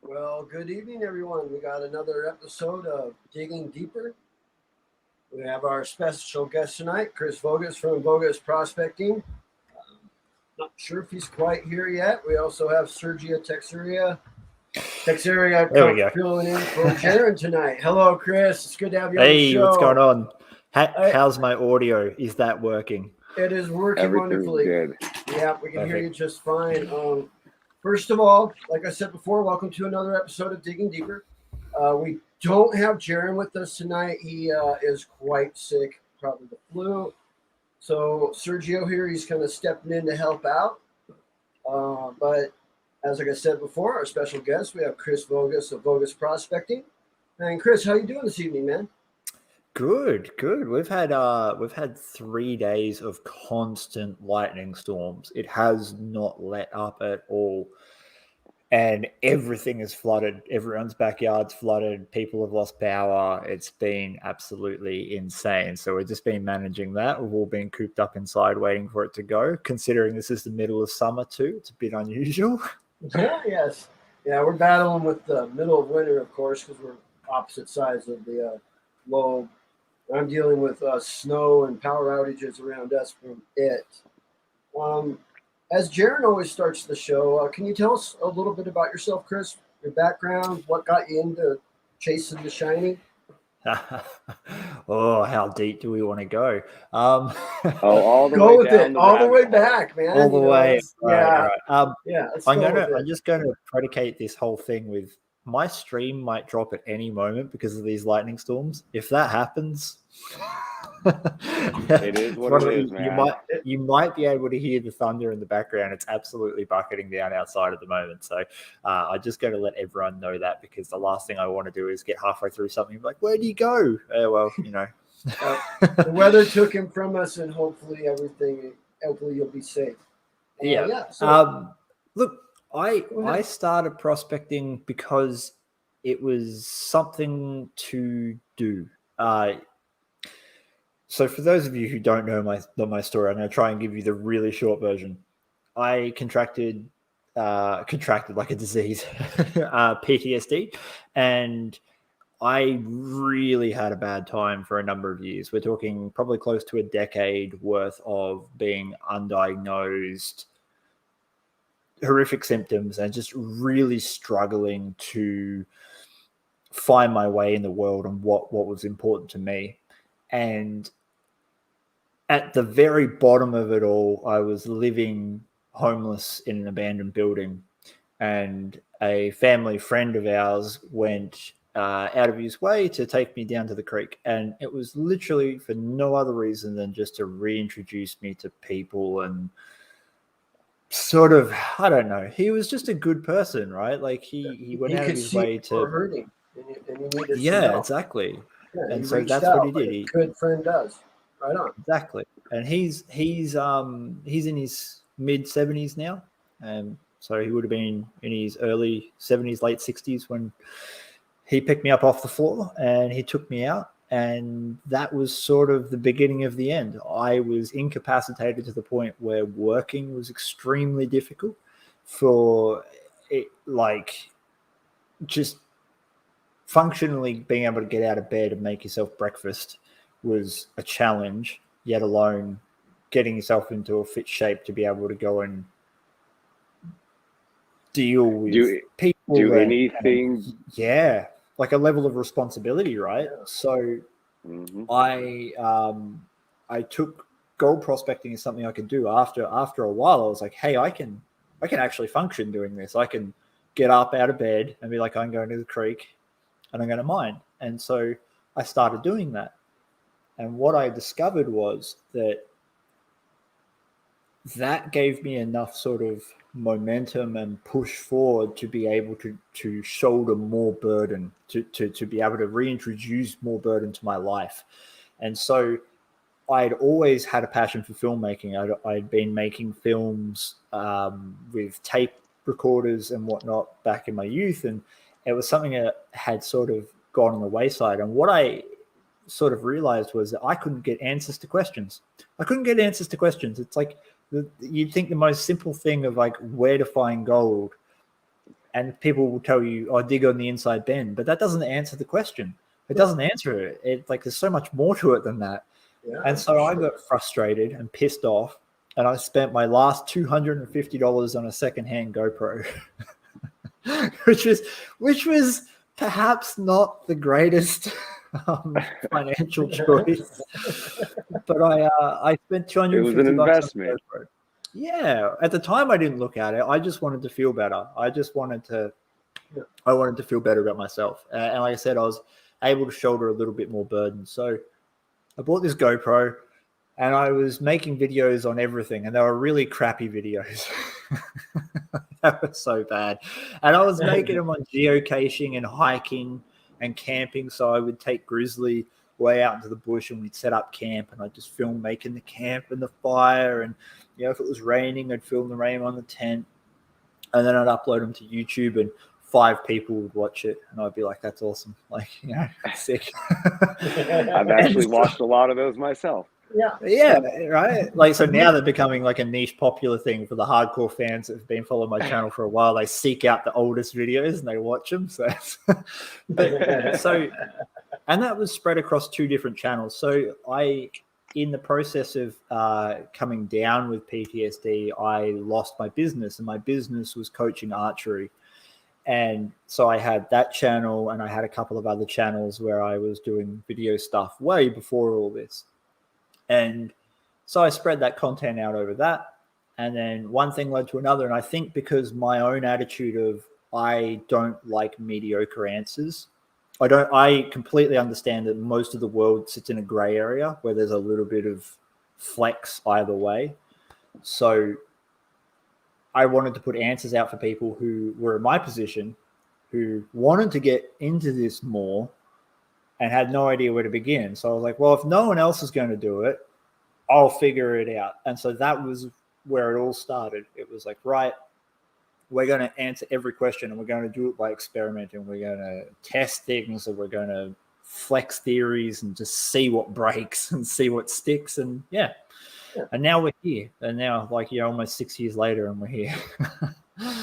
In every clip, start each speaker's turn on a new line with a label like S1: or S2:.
S1: Well, good evening, everyone. We got another episode of Digging Deeper. We have our special guest tonight, Chris Vogus from Vogus Prospecting. Not sure if he's quite here yet. We also have Sergio Texeria filling in for Jaron tonight. Hello, Chris. It's good to have you on the show.
S2: Hey, what's going on? How's my audio? Is that working?
S1: It is working wonderfully.
S3: Good.
S1: Yeah, we can hear you just fine. First of all, like I said before, welcome to another episode of Digging Deeper. We don't have Jaron with us tonight. He is quite sick, probably the flu. So Sergio here, he's kind of stepping in to help out. But as like I said before, our special guest, we have Chris Vogus of Vogus Prospecting. And Chris, how you doing this evening, man?
S2: Good. We've had 3 days of constant lightning storms. It has not let up at all. And everything is flooded. Everyone's backyard's flooded. People have lost power. It's been absolutely insane. So we've just been managing that. We've all been cooped up inside waiting for it to go, considering this is the middle of summer too. It's a bit unusual.
S1: Yes. Yeah, we're battling with the middle of winter, of course, because we're opposite sides of the globe. I'm dealing with snow and power outages around us from it. As Jaron always starts the show, can you tell us a little bit about yourself, Chris? Your background, what got you into chasing the shiny?
S2: Oh, how deep do we want to go?
S3: all the
S1: Go
S3: way
S1: with
S3: down
S1: it,
S3: the
S1: all the way
S3: rabbit hole.
S1: back, man.
S2: all the way.
S1: Yeah,
S2: Right.
S1: yeah. Let's
S2: I'm
S1: go with it.
S2: just gonna predicate this whole thing with my stream might drop at any moment because of these lightning storms. If that happens,
S3: It is what it is, man.
S2: You might be able to hear the thunder in the background. It's absolutely bucketing down outside at the moment. So I just got to let everyone know that, because the last thing I want to do is get halfway through something and be like, where do you go? Well, you know.
S1: The weather took him from us, and hopefully you'll be safe.
S2: Yeah.
S1: So,
S2: look, I started prospecting because it was something to do. So for those of you who don't know my story, I'm going to try and give you the really short version. I contracted like a disease, PTSD, and I really had a bad time for a number of years. We're talking probably close to a decade worth of being undiagnosed, horrific symptoms, and just really struggling to find my way in the world and what was important to me. And at the very bottom of it all, I was living homeless in an abandoned building, and a family friend of ours went out of his way to take me down to the creek. And it was literally for no other reason than just to reintroduce me to people and sort of, I don't know. He was just a good person, right? Like he went out of his way to
S1: hurting, and you needed
S2: exactly.
S1: Yeah,
S2: and so that's what he did.
S1: Like a good friend does. Right on.
S2: Exactly. And he's in his mid 70s now. So he would have been in his early 70s, late 60s when he picked me up off the floor and he took me out. And that was sort of the beginning of the end. I was incapacitated to the point where working was extremely difficult for it, like just functionally being able to get out of bed and make yourself breakfast was a challenge, yet alone getting yourself into a fit shape to be able to go and deal with people.
S3: Do anything.
S2: Like a level of responsibility, right? Yeah. So I took gold prospecting as something I could do. After a while, I was like, hey, I can actually function doing this. I can get up out of bed and be like, I'm going to the creek and I'm going to mine. And so I started doing that. And what I discovered was that gave me enough sort of momentum and push forward to be able to shoulder more burden, to be able to reintroduce more burden to my life. And so I'd always had a passion for filmmaking. I'd been making films with tape recorders and whatnot back in my youth, and it was something that had sort of gone on the wayside. And what I sort of realized was that I couldn't get answers to questions. It's like you'd think the most simple thing of like where to find gold, and people will tell you, oh, dig on the inside bend, but that doesn't answer the question. It doesn't answer it. It's like there's so much more to it than that. Yeah, and so I got frustrated and pissed off, and I spent my last $250 on a secondhand GoPro, which was perhaps not the greatest financial choice, but I spent $250.
S3: It was an investment.
S2: Yeah, at the time I didn't look at it. I just wanted to feel better. I wanted to feel better about myself, and like I said, I was able to shoulder a little bit more burden. So I bought this GoPro, and I was making videos on everything, and they were really crappy videos. That was so bad. And I was making them on geocaching and hiking and camping. So I would take Grizzly way out into the bush and we'd set up camp, and I'd just film making the camp and the fire. And, you know, if it was raining, I'd film the rain on the tent, and then I'd upload them to YouTube, and 5 people would watch it. And I'd be like, that's awesome. Like, you know, sick.
S3: I've actually watched a lot of those myself.
S2: Yeah, right. Like, so now they're becoming like a niche popular thing for the hardcore fans that have been following my channel for a while. They seek out the oldest videos and they watch them. So And that was spread across 2 different channels. So in the process of coming down with PTSD, I lost my business, and my business was coaching archery. And so I had that channel, and I had a couple of other channels where I was doing video stuff way before all this. And so I spread that content out over that. And then one thing led to another. And I think because my own attitude of I don't like mediocre answers, I completely understand that most of the world sits in a gray area where there's a little bit of flex either way. So I wanted to put answers out for people who were in my position, who wanted to get into this more and had no idea where to begin. So I was like, well, if no one else is going to do it, I'll figure it out. And so that was where it all started. It was like, right, we're going to answer every question, and we're going to do it by experimenting. We're going to test things, and we're going to flex theories and just see what breaks and see what sticks. And yeah. And now we're here. And now, like, almost 6 years later, and we're here.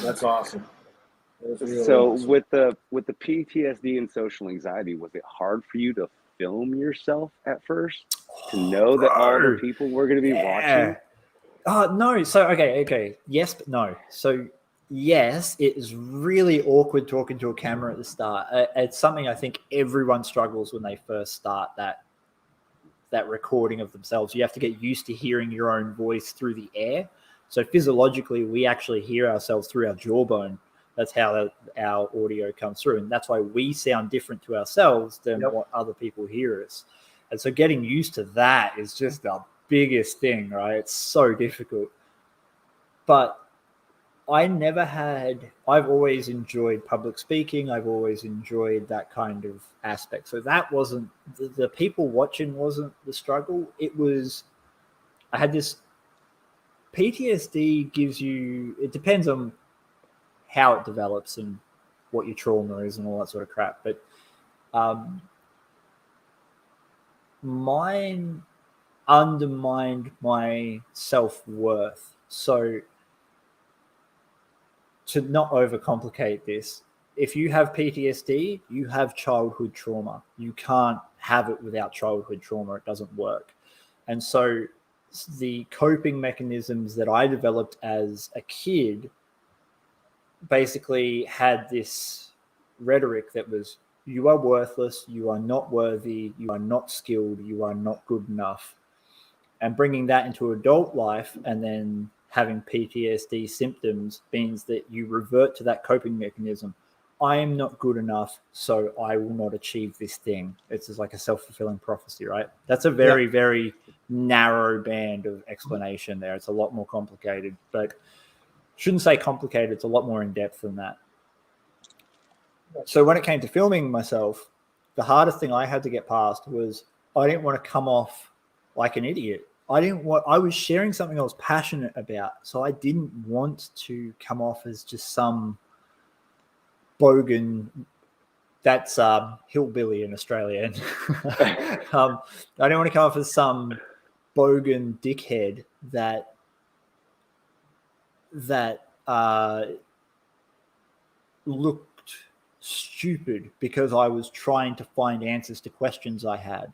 S1: That's awesome. Really
S3: so
S1: awesome.
S3: with the PTSD and social anxiety, was it hard for you to film yourself at first, to know that all the people were going to be watching?
S2: No. So okay. Yes, but no. So yes, it is really awkward talking to a camera at the start. It's something I think everyone struggles when they first start that recording of themselves. You have to get used to hearing your own voice through the air. So physiologically, we actually hear ourselves through our jawbone. That's how our audio comes through. And that's why we sound different to ourselves than what other people hear us. And so getting used to that is just the biggest thing, right? It's so difficult. But I've always enjoyed public speaking. I've always enjoyed that kind of aspect. So that wasn't, the people watching wasn't the struggle. It was, I had this, PTSD gives you, it depends on how it develops and what your trauma is and all that sort of crap. But mine undermined my self-worth. So to not overcomplicate this, if you have PTSD, you have childhood trauma. You can't have it without childhood trauma. It doesn't work. And so the coping mechanisms that I developed as a kid basically had this rhetoric that was, you are worthless, you are not worthy, you are not skilled, you are not good enough. And bringing that into adult life and then having PTSD symptoms means that you revert to that coping mechanism. I am not good enough, so I will not achieve this thing. It's just like a self-fulfilling prophecy, right? That's a very, very narrow band of explanation there. It's a lot more complicated, but shouldn't say complicated. It's a lot more in depth than that. So when it came to filming myself, the hardest thing I had to get past was I didn't want to come off like an idiot. I was sharing something I was passionate about. So I didn't want to come off as just some bogan that's hillbilly in Australia. I didn't want to come off as some bogan dickhead that looked stupid because I was trying to find answers to questions I had.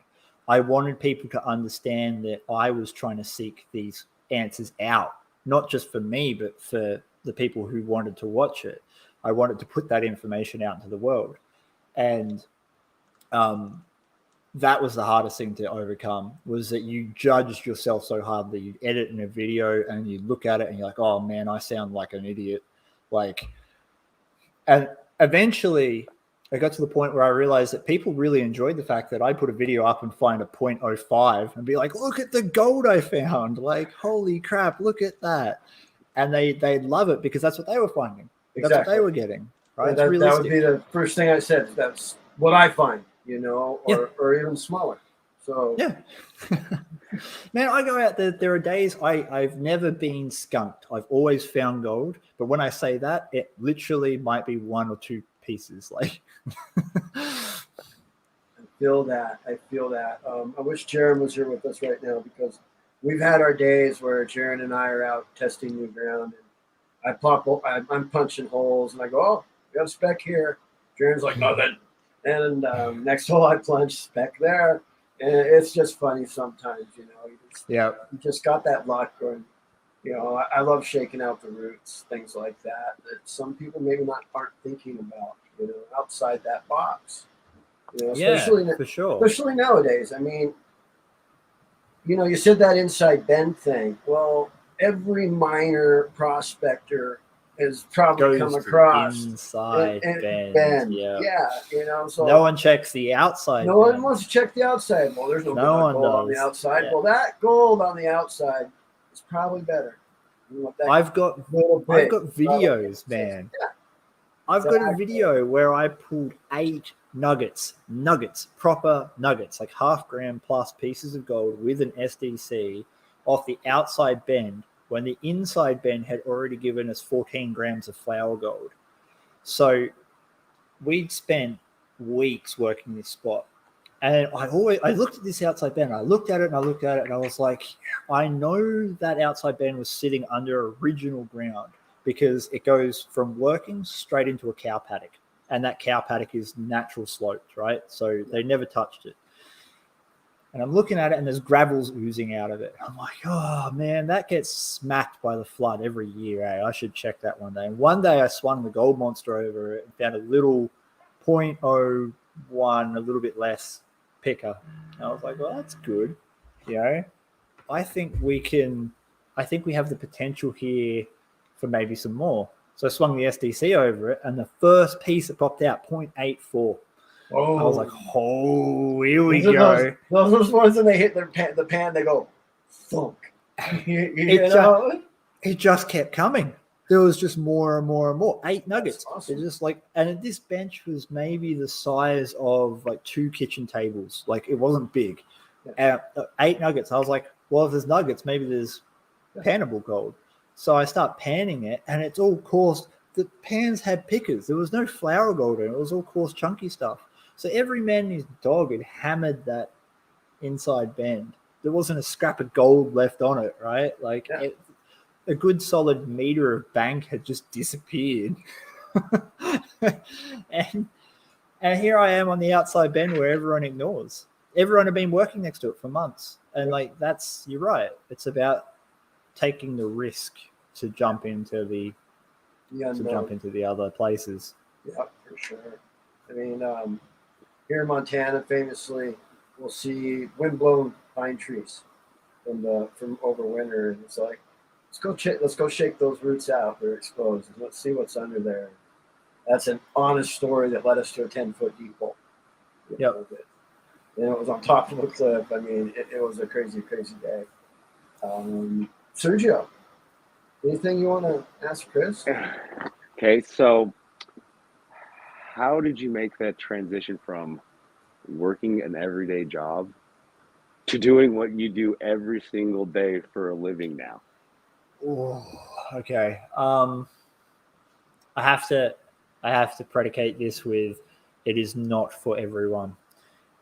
S2: I wanted people to understand that I was trying to seek these answers out, not just for me, but for the people who wanted to watch it. I wanted to put that information out into the world. And that was the hardest thing to overcome, was that you judged yourself so hard that you'd edit in a video and you look at it and you're like, oh man, I sound like an idiot. And eventually I got to the point where I realized that people really enjoyed the fact that I put a video up and find a 0.05 and be like, look at the gold I found. Like, holy crap, look at that. And they love it because that's what they were finding. That's what they were getting. Right?
S1: That would be the first thing I said. That's what I find, or even smaller. So
S2: yeah. Man, I go out there. There are days I've never been skunked. I've always found gold. But when I say that, it literally might be 1 or 2 pieces. Like,
S1: I feel that. I wish Jaron was here with us right now, because we've had our days where Jaron and I are out testing new ground, and I'm punching holes, and I go, oh, we got a speck here. Jaron's like, nothing. And next hole I plunged spec there. And it's just funny sometimes, you know. You just got that luck going. You know, I love shaking out the roots, things like that some people maybe aren't thinking about, you know, outside that box. You know,
S2: for sure.
S1: especially nowadays. I mean, you know, you said that inside bend thing. Well, every minor prospector has probably come across
S2: inside
S1: bend. Yeah, you know, so
S2: no one checks the outside.
S1: No one wants to check the outside. Well, there's no gold on the outside. Yeah. Well, that gold on the outside is probably better.
S2: I've got videos, man. Yeah. I've got a video where I pulled 8 nuggets, proper nuggets, like 0.5 gram plus pieces of gold with an SDC off the outside bend when the inside bend had already given us 14 grams of flour gold. So we'd spent weeks working this spot. And I looked at this outside bend. I looked at it and I was like, I know that outside bend was sitting under original ground because it goes from working straight into a cow paddock. And that cow paddock is natural sloped, right? So they never touched it. And I'm looking at it and there's gravels oozing out of it. I'm like, oh man, that gets smacked by the flood every year. Eh? I should check that one day. And one day I swung the gold monster over it and found a little 0.01, a little bit less picker. And I was like, well, that's good. You know, I think we have the potential here for maybe some more. So I swung the SDC over it, and the first piece that popped out, 0.84. Oh. I was like, oh, here we go.
S1: Those ones when they hit the pan, they go, thunk.
S2: It just kept coming. There was just more and more and more. 8 nuggets. Awesome. It's just like, and this bench was maybe the size of like 2 kitchen tables. Like it wasn't big. Yeah. 8 nuggets. I was like, well, if there's nuggets, maybe there's pannable gold. So I start panning it, and it's all coarse. The pans had pickers. There was no flour gold in it. It was all coarse, chunky stuff. So every man and his dog had hammered that inside bend. There wasn't a scrap of gold left on it, right? Like a good solid meter of bank had just disappeared. and here I am on the outside bend where everyone ignores. Everyone had been working next to it for months. And like, you're right. It's about taking the risk to jump into the other places.
S1: Yeah, for sure. I mean, here in Montana, famously, we'll see windblown pine trees from over winter, and it's like, let's go shake those roots out. They're exposed. Let's see what's under there. That's an honest story that led us to a 10-foot deep hole.
S2: Yep.
S1: And it was on top of a cliff. I mean, it was a crazy, crazy day. Sergio, anything you want to ask Chris?
S3: Okay, so how did you make that transition from working an everyday job to doing what you do every single day for a living now?
S2: Oh, okay. I have to predicate this with it is not for everyone.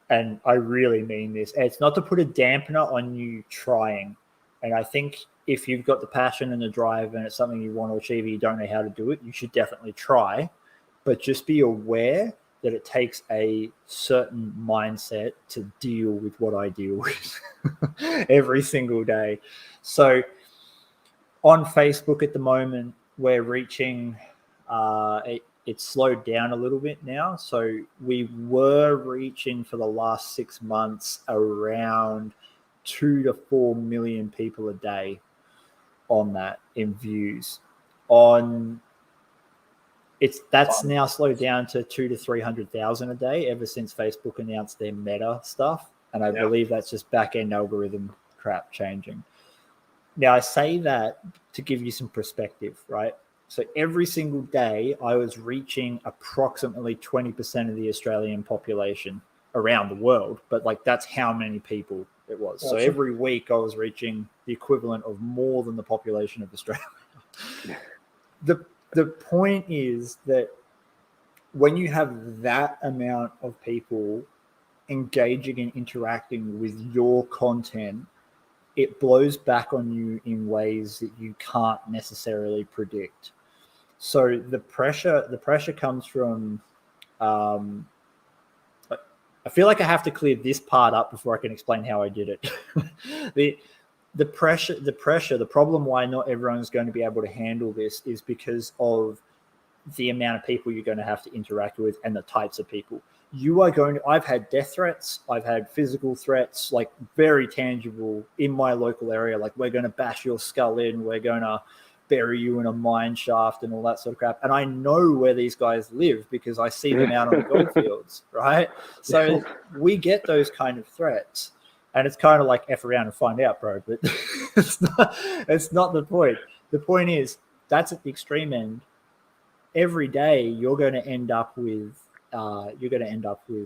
S2: And I really mean this. It's not to put a dampener on you trying. And I think if you've got the passion and the drive and it's something you want to achieve and you don't know how to do it, you should definitely try. But just be aware that it takes a certain mindset to deal with what I deal with every single day. So on Facebook at the moment, we're reaching, it's slowed down a little bit now. So we were reaching for the last 6 months around 2 to 4 million people a day on that in views. That's now slowed down to 200,000 to 300,000 a day ever since Facebook announced their Meta stuff, and I believe that's just back-end algorithm crap changing. Now I say that to give you some perspective, right? So every single day I was reaching approximately 20% of the Australian population around the world, but like that's how many people it was. So every week I was reaching the equivalent of more than the population of Australia. The point is that when you have that amount of people engaging and interacting with your content, it blows back on you in ways that you can't necessarily predict. So the pressure comes from I feel like I have to clear this part up before I can explain how I did it. the pressure, the problem why not everyone's going to be able to handle this is because of the amount of people you're going to have to interact with and the types of people. I've had death threats, I've had physical threats, like very tangible in my local area, like we're going to bash your skull in, we're going to bury you in a mine shaft and all that sort of crap. And I know where these guys live because I see them out on the goldfields, right? So we get those kind of threats. And it's kind of like F around and find out, bro. But it's not the point. The point is that's at the extreme end. Every day you're going to end up with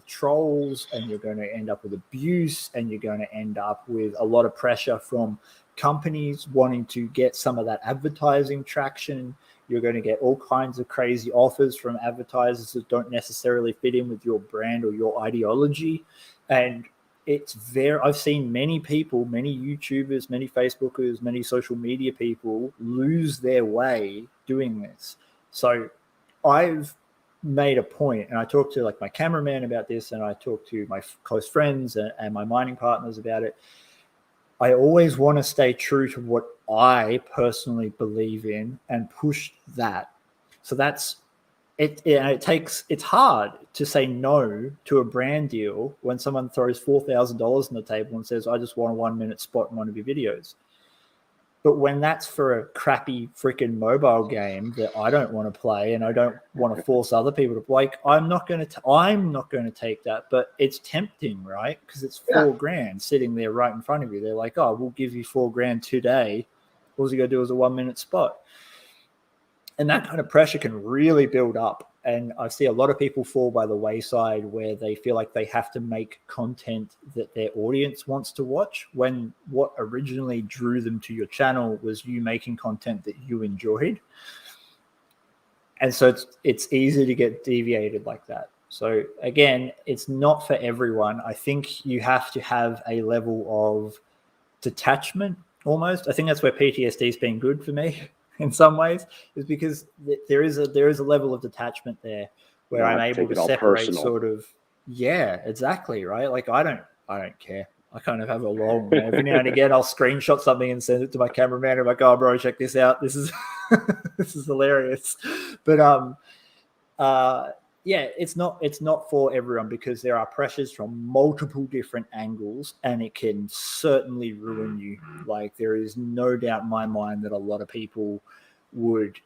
S2: trolls, and you're going to end up with abuse, and you're going to end up with a lot of pressure from companies wanting to get some of that advertising traction. You're going to get all kinds of crazy offers from advertisers that don't necessarily fit in with your brand or your ideology. And I've seen many people, many YouTubers, many Facebookers, many social media people lose their way doing this. So I've made a point, and I talked to like my cameraman about this, and I talked to my close friends and my mining partners about it. I always want to stay true to what I personally believe in and push that. So that's it. It's hard to say no to a brand deal when someone throws $4,000 on the table and says, I just want a 1 minute spot in one of your videos. But when that's for a crappy freaking mobile game that I don't want to play, and I don't want to force other people to play, I'm not going to take that. But it's tempting, right? Because it's $4,000 sitting there right in front of you. They're like, oh, we'll give you $4,000 today. All you got to do is a 1 minute spot. And that kind of pressure can really build up. And I see a lot of people fall by the wayside where they feel like they have to make content that their audience wants to watch, when what originally drew them to your channel was you making content that you enjoyed. And so it's easy to get deviated like that. So again, it's not for everyone. I think you have to have a level of detachment almost. I think that's where PTSD has been good for me. In some ways, is because there is a level of detachment there where I'm able to separate sort of, exactly, right? Like I don't care. I kind of have a long, every now and again I'll screenshot something and send it to my cameraman. I'm like, oh bro, check this out. This is this is hilarious. But it's not for everyone, because there are pressures from multiple different angles, and it can certainly ruin you. Like there is no doubt in my mind that a lot of people would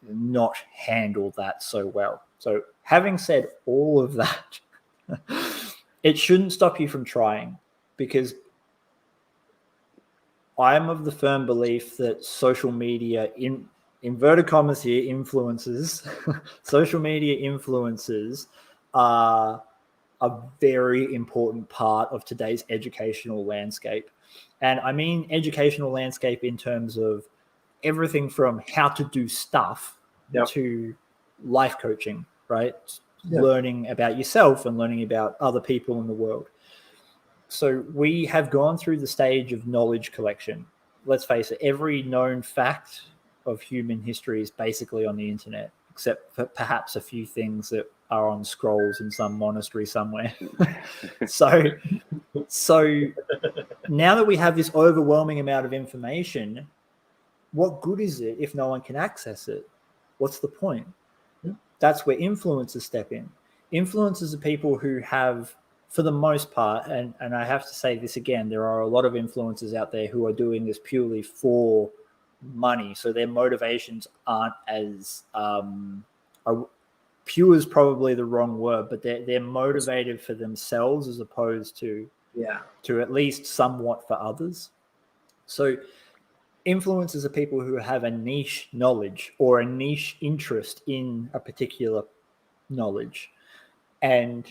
S2: not handle that so well. So having said all of that, it shouldn't stop you from trying, because I'm of the firm belief that social media, in inverted commas here, influencers, social media influencers are a very important part of today's educational landscape. And I mean educational landscape in terms of everything from how to do stuff to life coaching, right? Learning about yourself and learning about other people in the world. So we have gone through the stage of knowledge collection. Let's face it, every known fact of human history is basically on the internet, except for perhaps a few things that are on scrolls in some monastery somewhere. So now that we have this overwhelming amount of information, what good is it if no one can access it? What's the point? That's where influencers step in. Influencers are people who have, for the most part, and I have to say this again, there are a lot of influencers out there who are doing this purely for money. So their motivations aren't as pure is probably the wrong word, but they're motivated for themselves as opposed to at least somewhat for others. So influencers are people who have a niche knowledge or a niche interest in a particular knowledge. And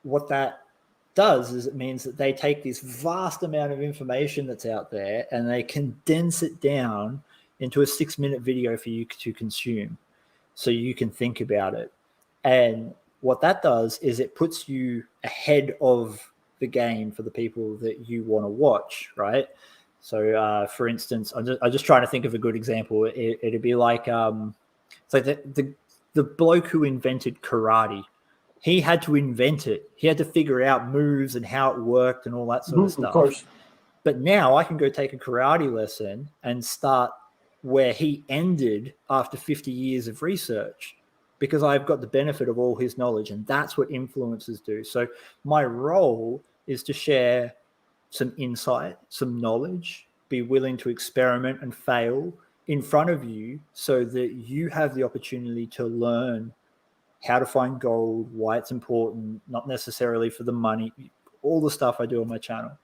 S2: what that does is it means that they take this vast amount of information that's out there and they condense it down into a 6-minute video for you to consume so you can think about it. And what that does is it puts you ahead of the game for the people that you want to watch, right? So, for instance, I'm just trying to think of a good example. It'd be like, it's like the bloke who invented karate. He had to invent it. He had to figure out moves and how it worked and all that sort of stuff.
S1: Of course.
S2: But now I can go take a karate lesson and start where he ended after 50 years of research, because I've got the benefit of all his knowledge, and that's what influencers do. So my role is to share some insight, some knowledge, be willing to experiment and fail in front of you so that you have the opportunity to learn how to find gold, why it's important, not necessarily for the money, all the stuff I do on my channel.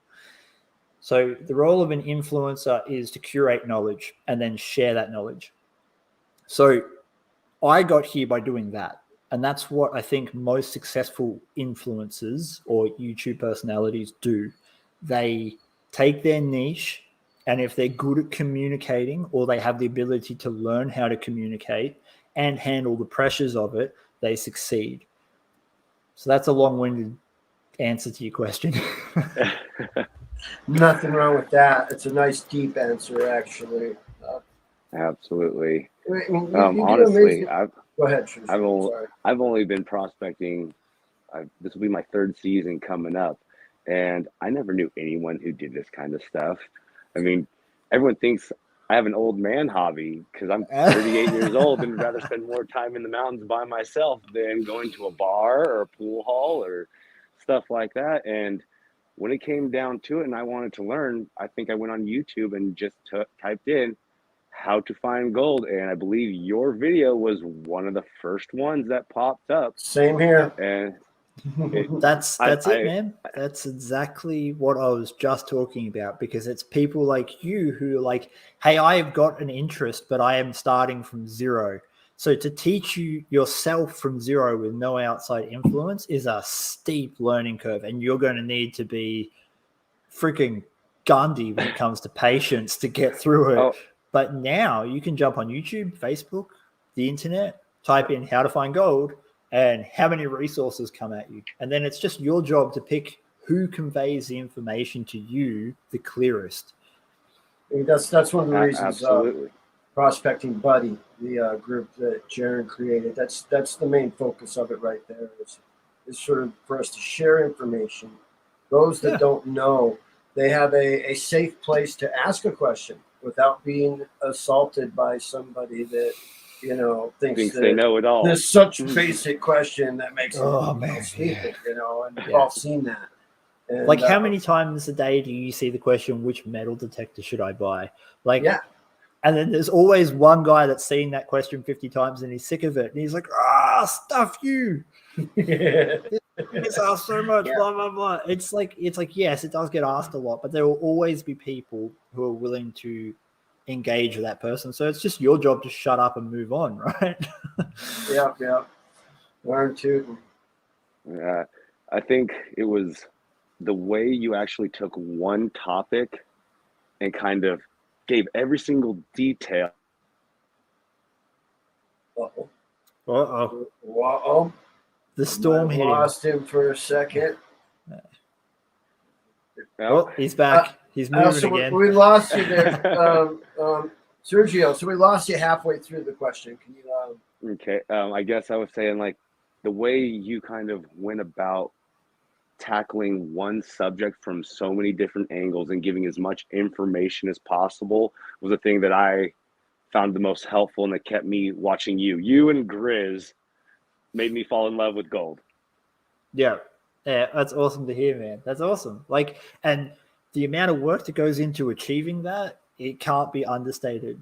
S2: So the role of an influencer is to curate knowledge and then share that knowledge. So I got here by doing that. And that's what I think most successful influencers or YouTube personalities do. They take their niche, and if they're good at communicating, or they have the ability to learn how to communicate and handle the pressures of it, they succeed. So that's a long-winded answer to your question.
S1: Nothing wrong with that. It's a nice deep answer, actually.
S3: Absolutely.
S1: I mean,
S3: honestly,
S1: go ahead.
S3: I've only been prospecting. This will be my third season coming up, and I never knew anyone who did this kind of stuff. I mean, everyone thinks I have an old man hobby because I'm 38 years old and would rather spend more time in the mountains by myself than going to a bar or a pool hall or stuff like that. And when it came down to it and I wanted to learn, I think I went on YouTube and just typed in how to find gold. And I believe your video was one of the first ones that popped up.
S1: Same here.
S3: And
S2: that's it, man. That's exactly what I was just talking about, because it's people like you who are like, hey, I've got an interest, but I am starting from zero. So to teach you yourself from zero with no outside influence is a steep learning curve, and you're going to need to be freaking Gandhi when it comes to patience to get through it. Oh. But now you can jump on YouTube, Facebook, the internet, type in how to find gold, and how many resources come at you. And then it's just your job to pick who conveys the information to you the clearest.
S1: I mean, that's one of the reasons.
S3: Absolutely.
S1: Prospecting Buddy, the group that Jaron created, that's the main focus of it right there. Is sort of for us to share information. Those that don't know, they have a safe place to ask a question without being assaulted by somebody that thinks
S3: they know it all.
S1: There's such basic question that makes them stupid, and we've all seen that. And,
S2: like, how many times a day do you see the question, which metal detector should I buy? Like, and then there's always one guy that's seen that question 50 times and he's sick of it. And he's like, stuff you. It's asked so much, blah, blah, blah. It's like, yes, it does get asked a lot, but there will always be people who are willing to engage with that person. So it's just your job to shut up and move on, right?
S1: Yeah. Learn to.
S3: Yeah, I think it was the way you actually took one topic and kind of gave every single detail.
S1: Uh-oh.
S2: The storm hit him.
S1: Lost him for a second.
S2: Oh, he's back. He's moving again.
S1: We lost you there, Sergio. So we lost you halfway through the question. Can you?
S3: Okay. I guess I was saying, like, the way you kind of went about tackling one subject from so many different angles and giving as much information as possible was the thing that I found the most helpful, and that kept me watching you. You and Grizz made me fall in love with gold.
S2: Yeah, that's awesome to hear, man. That's awesome. Like, and the amount of work that goes into achieving that, it can't be understated.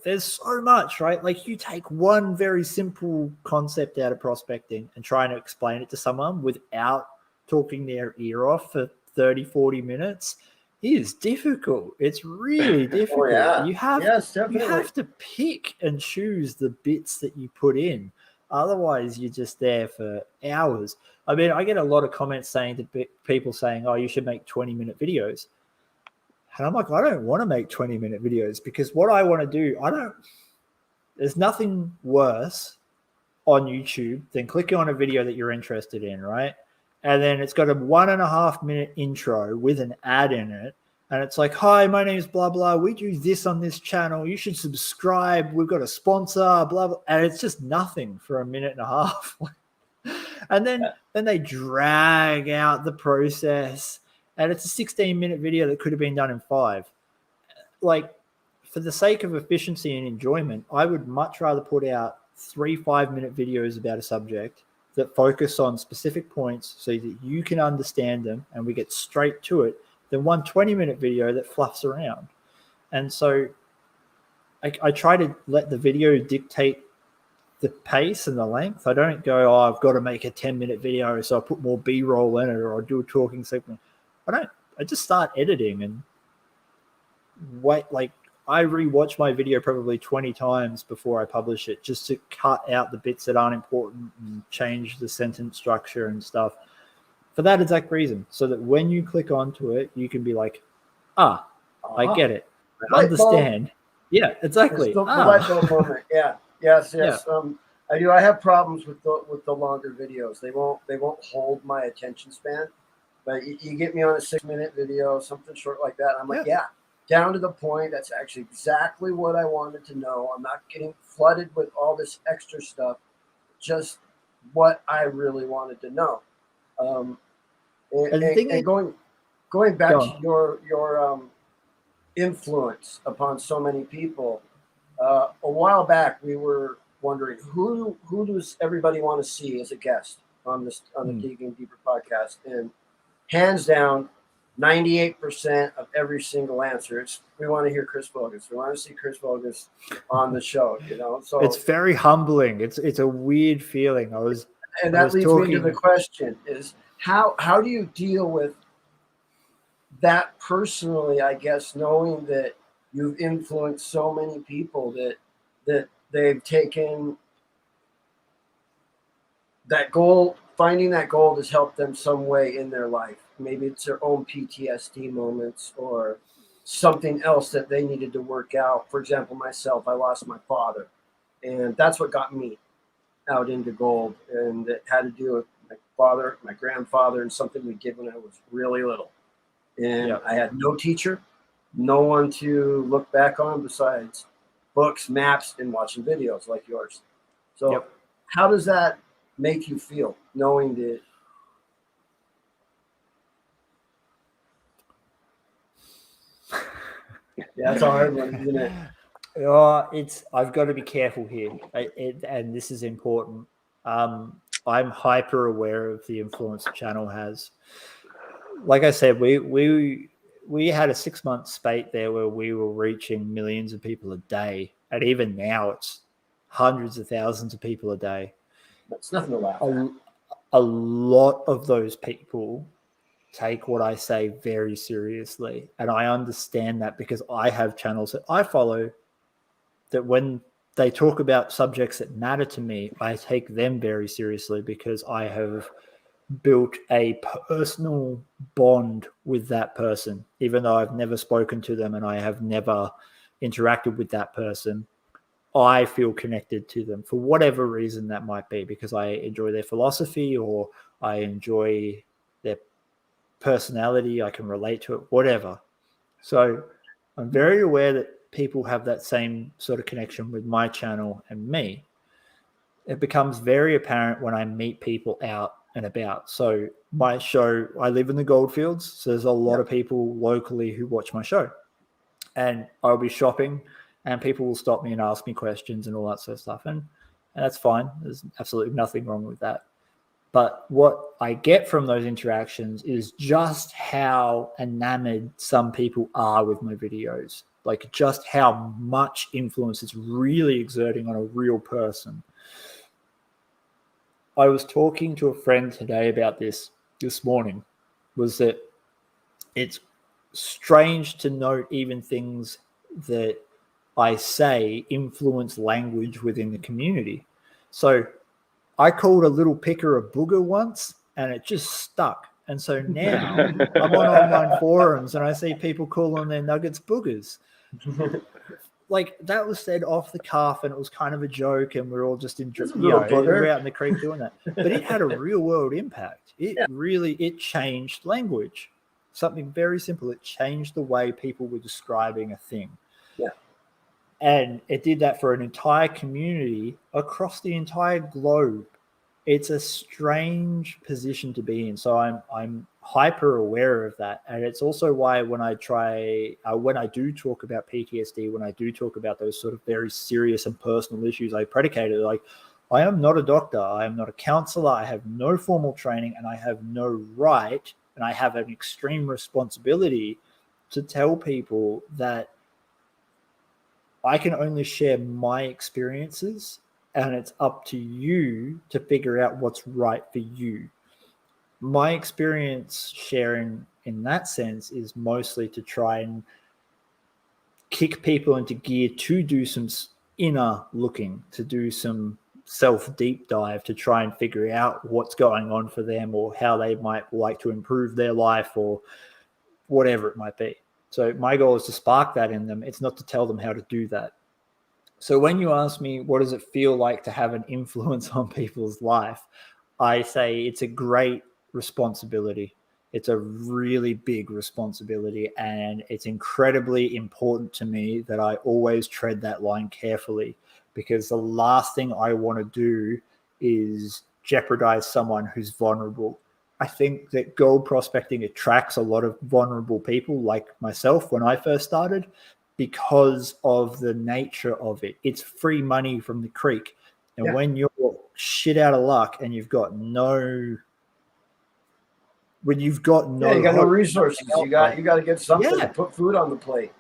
S2: There's so much, right? Like, you take one very simple concept out of prospecting and trying to explain it to someone without talking their ear off for 30, 40 minutes. It is difficult. It's really difficult. You have to pick and choose the bits that you put in. Otherwise, you're just there for hours. I mean, I get a lot of comments saying to people saying, oh, you should make 20-minute videos. And I'm like, I don't want to make 20-minute videos, because what I want to do, there's nothing worse on YouTube than clicking on a video that you're interested in, right? And then it's got a 1.5-minute intro with an ad in it. And it's like, hi, my name is blah, blah. We do this on this channel. You should subscribe. We've got a sponsor, blah, blah. And it's just nothing for 1.5 minutes. And then they drag out the process, and it's a 16-minute video that could have been done in 5. Like, for the sake of efficiency and enjoyment, I would much rather put out 3 5-minute videos about a subject that focus on specific points so that you can understand them and we get straight to it than one 20-minute video that fluffs around. And so I try to let the video dictate the pace and the length. I don't go, I've got to make a 10-minute video, so I put more B-roll in it, or I do a talking segment. I just start editing and wait. Like, I rewatch my video probably 20 times before I publish it, just to cut out the bits that aren't important and change the sentence structure and stuff for that exact reason, so that when you click onto it, you can be like, I get it. I understand. Yeah, exactly.
S1: The light bulb moment. Yeah. Yes. Yeah. I do. I have problems with the longer videos. They won't hold my attention span. But you get me on a 6-minute video, something short like that. I'm like, down to the point. That's actually exactly what I wanted to know. I'm not getting flooded with all this extra stuff. Just what I really wanted to know. And going back to your influence upon so many people. A while back, we were wondering who does everybody want to see as a guest on the Digging Deeper podcast, and hands down, 98% of every single answer is we want to hear Chris Vogus. We want to see Chris Vogus on the show. So
S2: it's very humbling. It's a weird feeling.
S1: That leads me to the question: is how do you deal with that personally? I guess knowing that you've influenced so many people that they've taken that goal. Finding that goal has helped them some way in their life. Maybe it's their own PTSD moments or something else that they needed to work out. For example, myself, I lost my father, and that's what got me out into gold. And it had to do with my father, my grandfather, and something we did when I was really little. And I had no teacher, no one to look back on besides books, maps, and watching videos like yours. So how does that make you feel, knowing that? That's a hard one, isn't it?
S2: I've got to be careful here, and this is important. I'm hyper aware of the influence the channel has. Like I said, we had a 6-month spate there where we were reaching millions of people a day, and even now it's hundreds of thousands of people a day.
S1: That's nothing to laugh at.
S2: A lot of those people take what I say very seriously, and I understand that because I have channels that I follow that when they talk about subjects that matter to me, I take them very seriously because I have built a personal bond with that person, even though I've never spoken to them and I have never interacted with that person. I feel connected to them for whatever reason that might be, because I enjoy their philosophy or I enjoy their personality. I can relate to it, whatever. So I'm very aware that people have that same sort of connection with my channel and me. It becomes very apparent when I meet people out and about. So my show, I live in the Goldfields, so there's a lot of people locally who watch my show, and I'll be shopping and people will stop me and ask me questions and all that sort of stuff, and that's fine. There's absolutely nothing wrong with that. But what I get from those interactions is just how enamored some people are with my videos, like just how much influence it's really exerting on a real person. I was talking to a friend today about this morning, was that it's strange to note even things that I say influence language within the community. So I called a little picker a booger once and it just stuck. And so now I'm on online forums and I see people calling their nuggets boogers. Like, that was said off the cuff and it was kind of a joke and we're all just we're out in the creek doing that. But it had a real world impact. It changed language. Something very simple. It changed the way people were describing a thing.
S1: Yeah.
S2: And it did that for an entire community across the entire globe. it's a strange position to be in. So I'm hyper aware of that, and it's also why when I do talk about PTSD, when I do talk about those sort of very serious and personal issues, I predicate it like, I am not a doctor, I am not a counselor, I have no formal training, and I have no right, and I have an extreme responsibility to tell people that I can only share my experiences, and it's up to you to figure out what's right for you. My experience sharing in that sense is mostly to try and kick people into gear to do some inner looking, to do some self deep dive, to try and figure out what's going on for them or how they might like to improve their life or whatever it might be. So my goal is to spark that in them. It's not to tell them how to do that. So when you ask me, what does it feel like to have an influence on people's life? I say it's a great responsibility. It's a really big responsibility, and it's incredibly important to me that I always tread that line carefully, because the last thing I want to do is jeopardize someone who's vulnerable. I think that gold prospecting attracts a lot of vulnerable people like myself when I first started, because of the nature of it. It's free money from the creek. And when you're shit out of luck and you've got no
S1: you got no resources, you got to get something to put food on the plate.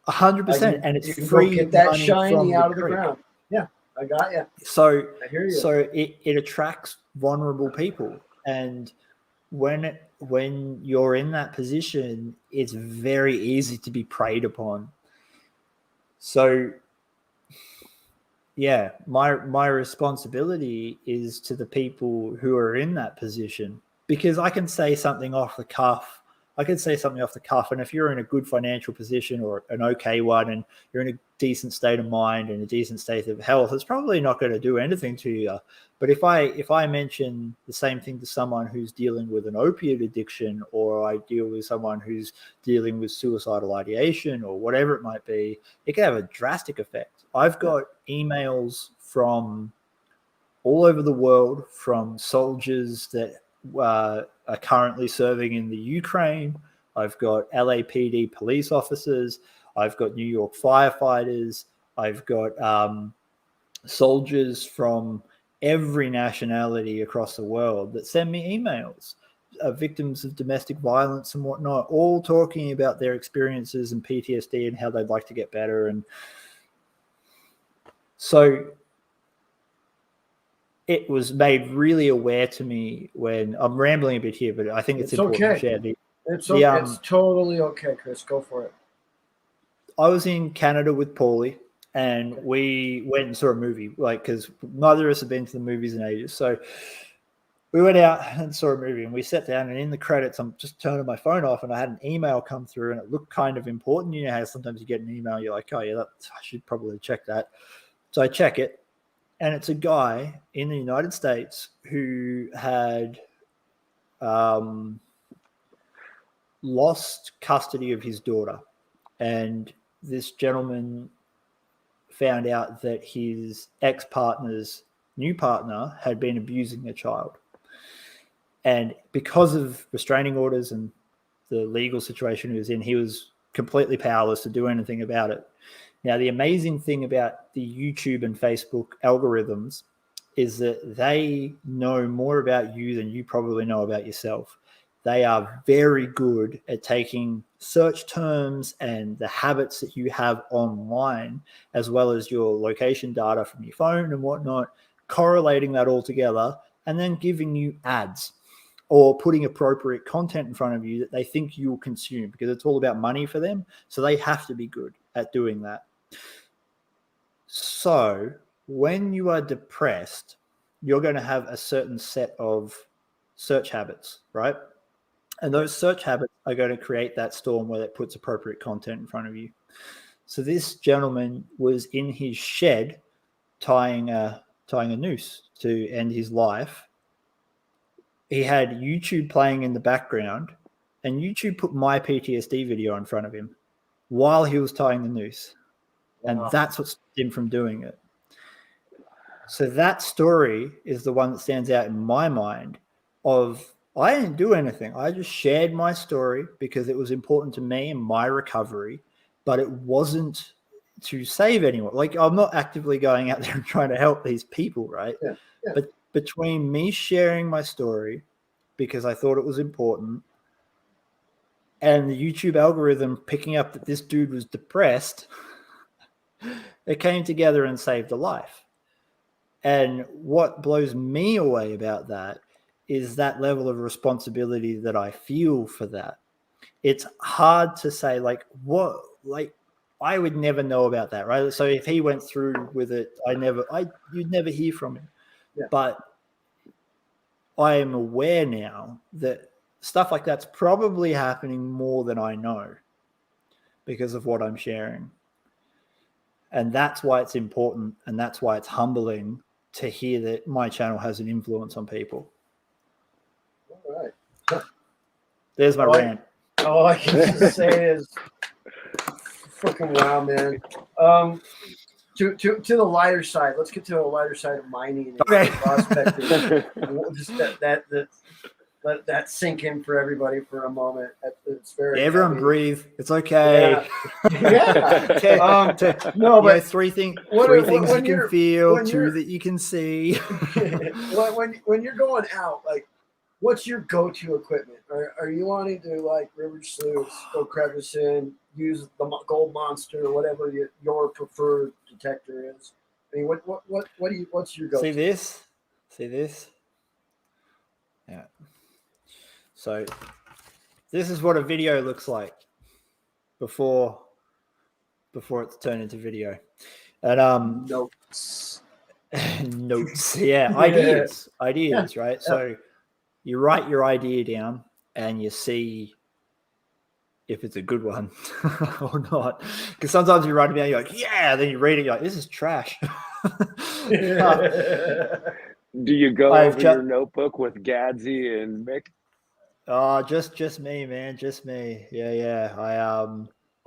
S2: 100%, and it's
S1: you
S2: free.
S1: Go get that
S2: money
S1: shiny out of the
S2: creek.
S1: ground. Yeah, I got you.
S2: So
S1: I hear you.
S2: So it attracts vulnerable people, and when you're in that position, it's very easy to be preyed upon. So yeah, my responsibility is to the people who are in that position, because I can say something off the cuff. And if you're in a good financial position or an okay one, and you're in a decent state of mind and a decent state of health, it's probably not going to do anything to you. But if I mention the same thing to someone who's dealing with an opiate addiction, or I deal with someone who's dealing with suicidal ideation or whatever it might be, it can have a drastic effect. I've got emails from all over the world from soldiers that are currently serving in the Ukraine. I've got LAPD police officers. I've got New York firefighters. I've got soldiers from every nationality across the world that send me emails, victims of domestic violence and whatnot, all talking about their experiences and PTSD and how they'd like to get better. And so it was made really aware to me when I'm rambling a bit here, but I think it's important to share.
S1: It's totally okay, Chris. Go for it.
S2: I was in Canada with Paulie, and we went and saw a movie, because neither of us have been to the movies in ages. So we went out and saw a movie, and we sat down, and in the credits, I'm just turning my phone off, and I had an email come through, and it looked kind of important. You know how sometimes you get an email, you're like, oh yeah, I should probably check that. So I check it, and it's a guy in the United States who had lost custody of his daughter. And this gentleman found out that his ex-partner's new partner had been abusing the child. And because of restraining orders and the legal situation he was in, he was completely powerless to do anything about it. Now, the amazing thing about the YouTube and Facebook algorithms is that they know more about you than you probably know about yourself. They are very good at taking search terms and the habits that you have online, as well as your location data from your phone and whatnot, correlating that all together, and then giving you ads or putting appropriate content in front of you that they think you'll consume, because it's all about money for them. So they have to be good at doing that. So when you are depressed, you're going to have a certain set of search habits, right? And those search habits are going to create that storm where it puts appropriate content in front of you. So this gentleman was in his shed tying a noose to end his life. He had YouTube playing in the background, and YouTube put my PTSD video in front of him while he was tying the noose. Wow. And that's what stopped him from doing it. So that story is the one that stands out in my mind of I didn't do anything. I just shared my story because it was important to me and my recovery, but it wasn't to save anyone. Like I'm not actively going out there and trying to help these people, right?
S1: Yeah.
S2: But between me sharing my story because I thought it was important and the YouTube algorithm picking up that this dude was depressed, it came together and saved a life. And what blows me away about that is that level of responsibility that I feel for that. It's hard to say, like, what, like, I would never know about that, right? So if he went through with it, you'd never hear from him.
S1: Yeah.
S2: But I am aware now that stuff like that's probably happening more than I know because of what I'm sharing. And that's why it's important, and that's why it's humbling to hear that my channel has an influence on people.
S1: All right.
S2: There's my rant.
S1: All I can just say is fucking wow, man. To the lighter side, let's get to the lighter side of mining and prospecting. Just let that sink in for everybody for a moment. It's very
S2: everyone
S1: heavy.
S2: breathe. It's okay.
S1: Yeah. No, but
S2: three things you can feel, two that you can see.
S1: when you're going out, like, what's your go-to equipment? Are you wanting to like river sleuths, go crevicing, use the gold monster or whatever your preferred detector is? I mean, what's your go-to?
S2: See this? Yeah. So this is what a video looks like before it's turned into video. And
S1: notes.
S2: Yeah, ideas, right? Yeah. So you write your idea down and you see if it's a good one or not. Because sometimes you write it down, you're like, yeah, then you read it, you're like, this is trash.
S3: Do you go over your notebook with Gadsy and Mick?
S2: Just me, man. Just me. Yeah.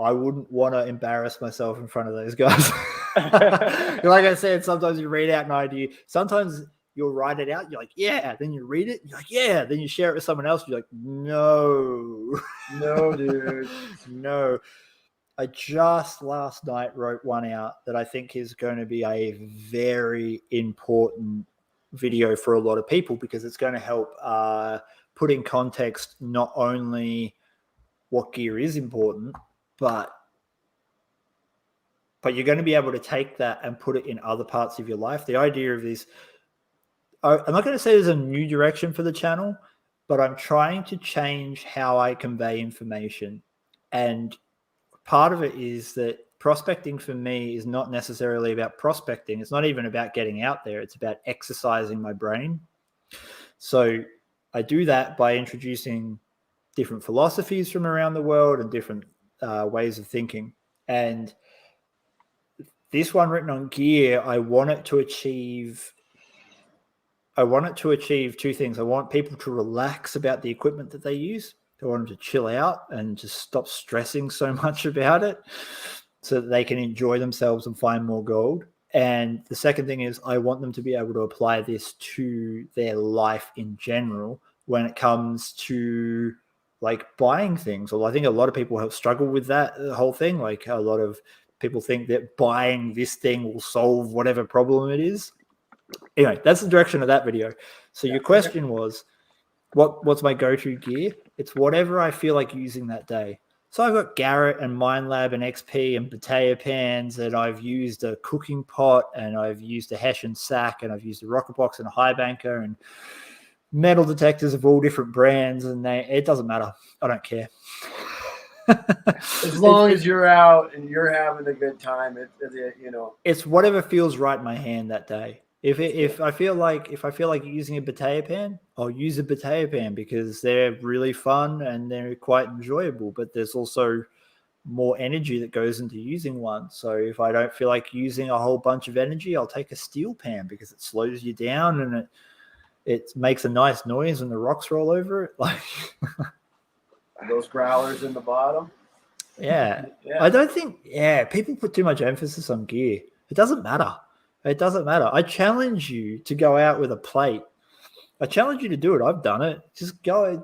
S2: I wouldn't want to embarrass myself in front of those guys. Like I said, sometimes you read out an idea. Sometimes you'll write it out. You're like, yeah. Then you read it. You're like, yeah. Then you share it with someone else. You're like, no,
S1: dude,
S2: no. I just last night wrote one out that I think is going to be a very important video for a lot of people because it's going to help put in context not only what gear is important, but you're going to be able to take that and put it in other parts of your life. The idea of this, I'm not going to say there's a new direction for the channel, but I'm trying to change how I convey information. And part of it is that prospecting for me is not necessarily about prospecting. It's not even about getting out there. It's about exercising my brain. So I do that by introducing different philosophies from around the world and different ways of thinking. And this one written on gear, I want it to achieve two things. I want people to relax about the equipment that they use. I want them to chill out and just stop stressing so much about it so that they can enjoy themselves and find more gold. And the second thing is I want them to be able to apply this to their life in general when it comes to like buying things. Well, I think a lot of people have struggled with that whole thing. Like a lot of people think that buying this thing will solve whatever problem it is. Anyway, that's the direction of that video. So your question was, what's my go-to gear? It's whatever I feel like using that day. So I've got Garrett and MindLab and XP and potato pans, and I've used a cooking pot, and I've used a Hessian sack, and I've used a rocket box and a high banker and metal detectors of all different brands, and it doesn't matter. I don't care.
S1: As long as you're out and you're having a good time,
S2: it's whatever feels right in my hand that day. If I feel like using a potato pan, I'll use a potato pan because they're really fun and they're quite enjoyable. But there's also more energy that goes into using one. So if I don't feel like using a whole bunch of energy, I'll take a steel pan because it slows you down and it makes a nice noise when the rocks roll over it. Like
S1: those growlers in the bottom.
S2: Yeah. I don't think. Yeah, people put too much emphasis on gear. It doesn't matter. It doesn't matter. I challenge you to go out with a plate. I challenge you to do it. I've done it. Just go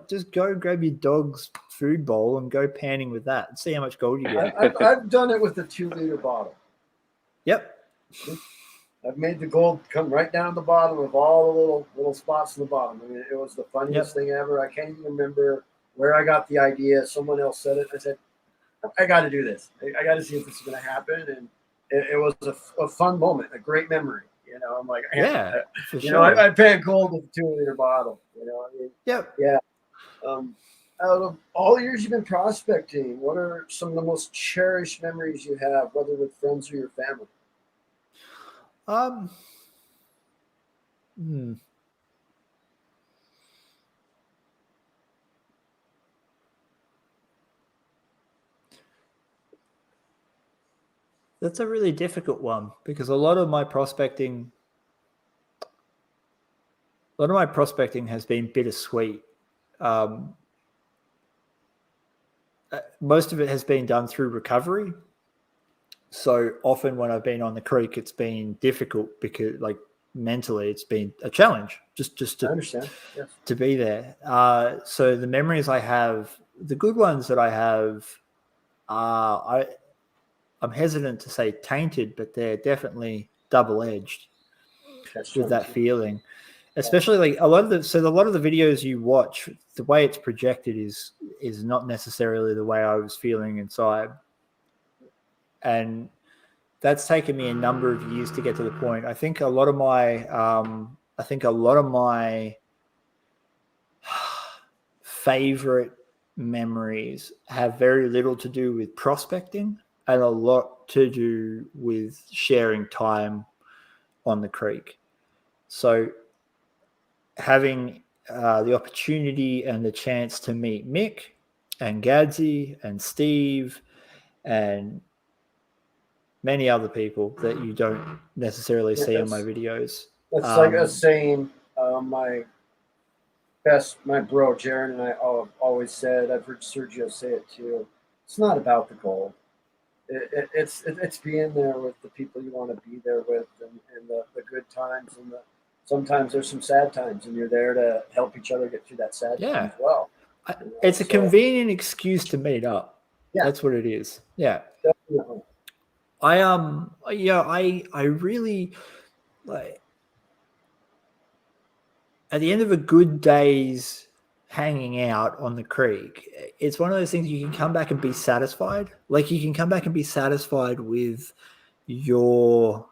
S2: grab your dog's food bowl and go panning with that and see how much gold you get.
S1: I've done it with a 2-liter bottle.
S2: Yep.
S1: I've made the gold come right down the bottom of all the little spots in the bottom. I mean, it was the funniest thing ever. I can't even remember where I got the idea. Someone else said it. I said, I got to do this. I got to see if this is going to happen. And it was a fun moment, a great memory. You know, I'm like,
S2: for
S1: you know, I pan gold with a 2-liter bottle. You know, I mean, yeah. Out of all the years you've been prospecting, what are some of the most cherished memories you have, whether with friends or your family?
S2: That's a really difficult one because a lot of my prospecting has been bittersweet. Most of it has been done through recovery. So often when I've been on the creek, it's been difficult because, like, mentally, it's been a challenge just to
S1: understand. Yes.
S2: To be there. So the memories I have, the good ones that I have, I'm hesitant to say tainted, but they're definitely double-edged with that feeling. Especially like a lot of the videos you watch, the way it's projected is not necessarily the way I was feeling inside. And that's taken me a number of years to get to the point. I think a lot of my favorite memories have very little to do with prospecting and a lot to do with sharing time on the creek. So having the opportunity and the chance to meet Mick and Gadsy and Steve and many other people that you don't necessarily see in my videos.
S1: That's like a saying my bro Jaron and I always said, I've heard Sergio say it too, it's not about the gold. It's being there with the people you want to be there with and the good times and sometimes there's some sad times and you're there to help each other get through that sad time as well.
S2: It's a convenient excuse to meet up.
S1: Yeah.
S2: That's what it is. Yeah.
S1: Definitely.
S2: I really like at the end of a good day's hanging out on the creek, it's one of those things you can come back and be satisfied. Like you can come back and be satisfied with your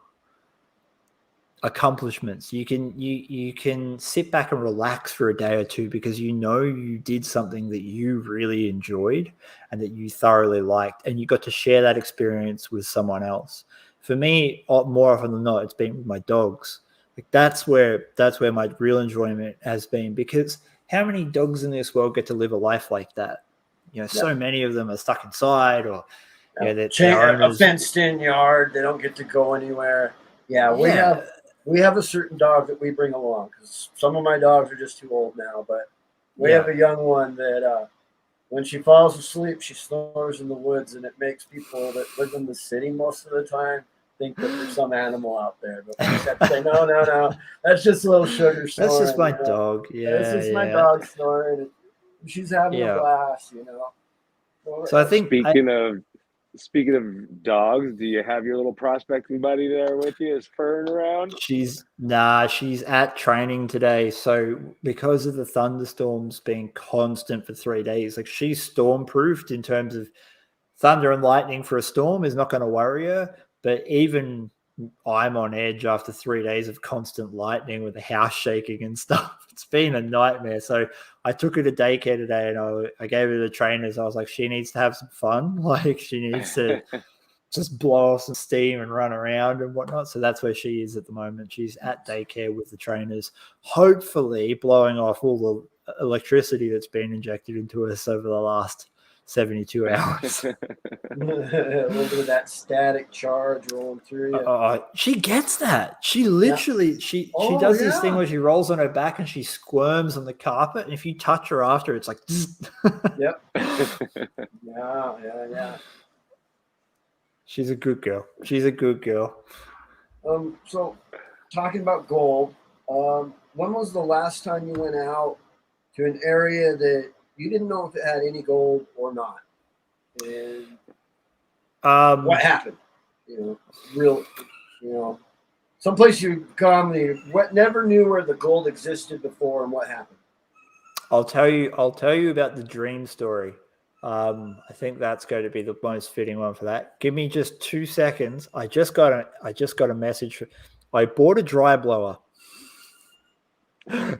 S2: accomplishments. You can sit back and relax for a day or two because you know you did something that you really enjoyed and that you thoroughly liked, and you got to share that experience with someone else. For me, more often than not, it's been with my dogs. Like that's where my real enjoyment has been, because how many dogs in this world get to live a life like that? You know, so many of them are stuck inside, or
S1: a fenced-in yard. They don't get to go anywhere. We have a certain dog that we bring along because some of my dogs are just too old now. But we have a young one that when she falls asleep, she snores in the woods, and it makes people that live in the city most of the time think that there's some animal out there. But we just have to say, no, that's just a little sugar snoring.
S2: That's just my dog.
S1: That's just my dog snoring. And she's having a blast, you know.
S2: So I think
S3: Speaking of dogs, do you have your little prospecting buddy there with you? Is Fern around?
S2: She's at training today. So because of the thunderstorms being constant for 3 days, like she's storm proofed in terms of thunder and lightning for a storm is not going to worry her. But even I'm on edge after 3 days of constant lightning with the house shaking and stuff. It's been a nightmare. So I took her to daycare today and I gave her the trainers. I was like, she needs to have some fun. Like she needs to just blow off some steam and run around and whatnot. So that's where she is at the moment. She's at daycare with the trainers, hopefully blowing off all the electricity that's been injected into us over the last 72 hours.
S1: A little bit of that static charge rolling through you.
S2: She gets that. She literally she does this thing where she rolls on her back and she squirms on the carpet, and if you touch her after, it's like
S1: Yep. Yeah.
S2: She's a good girl.
S1: So talking about gold, when was the last time you went out to an area that you didn't know if it had any gold or not? And what happened? Real, someplace you come and you never knew where the gold existed before, and what happened.
S2: I'll tell you about the dream story. I think that's going to be the most fitting one for that. Give me just 2 seconds. I just got a message. I bought a dry blower. I'm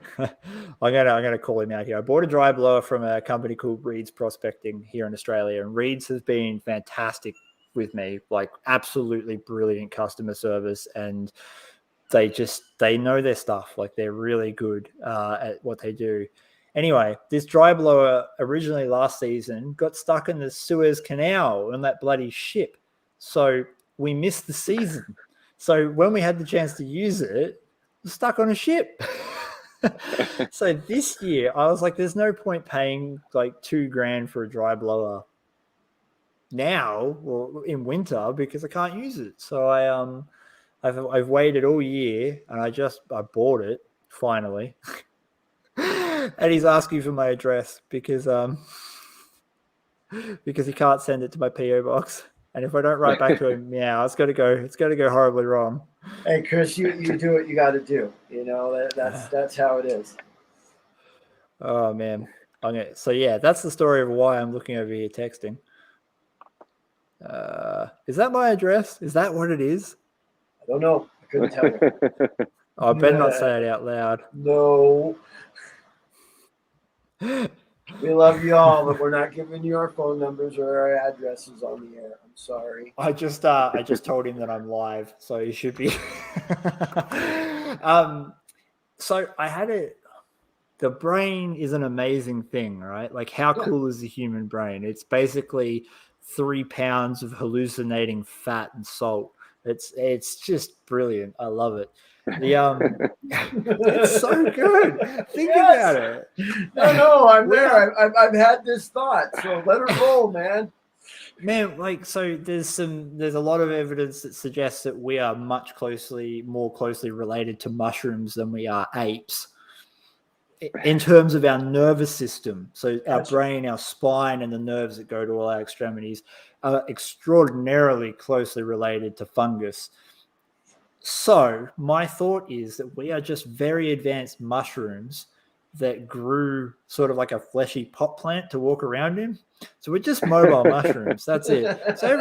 S2: gonna call him out here. I bought a dry blower from a company called Reed's Prospecting here in Australia, and Reed's has been fantastic with me, like absolutely brilliant customer service, and they know their stuff. Like they're really good at what they do. Anyway, this dry blower originally last season got stuck in the Suez Canal on that bloody ship, so we missed the season. So when we had the chance to use it, it was stuck on a ship. So this year I was like, there's no point paying like $2,000 for a dry blower now or in winter because I can't use it. So I've waited all year and I bought it finally. And he's asking for my address because he can't send it to my PO box. And if I don't write back to him, it's got to go horribly wrong.
S1: Hey, Chris, you do what you got to do. That's how it is.
S2: Oh man. So yeah, that's the story of why I'm looking over here texting. Is that my address? Is that what it is?
S1: I don't know. I couldn't tell you.
S2: I better not say it out loud.
S1: No. We love you all, but we're not giving you our phone numbers or our addresses on the air. I'm sorry.
S2: I just told him that I'm live, so he should be. So I had it. The brain is an amazing thing, right? Like how cool is the human brain? It's basically 3 pounds of hallucinating fat and salt. It's just brilliant. I love it. It's so good. Think about it.
S1: No, I'm there. I've had this thought, so let her roll, man.
S2: Man, like so, there's a lot of evidence that suggests that we are more closely related to mushrooms than we are apes in terms of our nervous system. So our brain, our spine, and the nerves that go to all our extremities are extraordinarily closely related to fungus. So my thought is that we are just very advanced mushrooms that grew sort of like a fleshy pot plant to walk around in. So we're just mobile mushrooms. That's it. So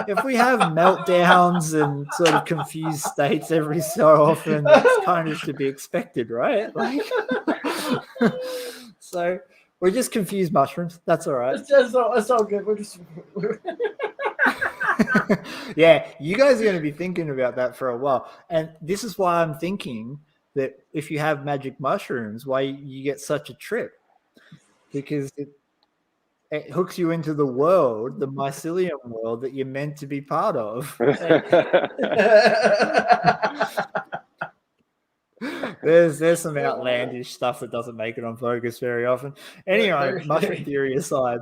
S2: if we have meltdowns and sort of confused states every so often, that's kind of to be expected, right? Like, so we're just confused mushrooms. That's all right.
S1: That's all good. We're just...
S2: Yeah, you guys are going to be thinking about that for a while. And this is why I'm thinking that if you have magic mushrooms, why you get such a trip. Because it hooks you into the world, the mycelium world that you're meant to be part of. There's some outlandish stuff that doesn't make it on Vogus very often. Anyway, mushroom theory aside,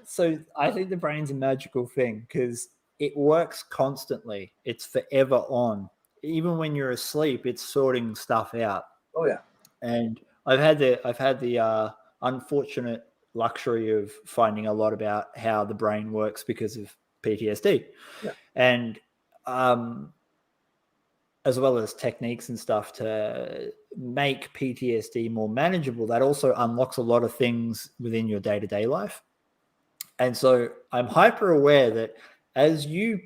S2: so I think the brain's a magical thing because it works constantly. It's forever on. Even when you're asleep, it's sorting stuff out.
S1: Oh yeah.
S2: And I've had the unfortunate luxury of finding a lot about how the brain works because of PTSD.
S1: Yeah.
S2: And as well as techniques and stuff to make PTSD more manageable, that also unlocks a lot of things within your day-to-day life. And so I'm hyper aware that as you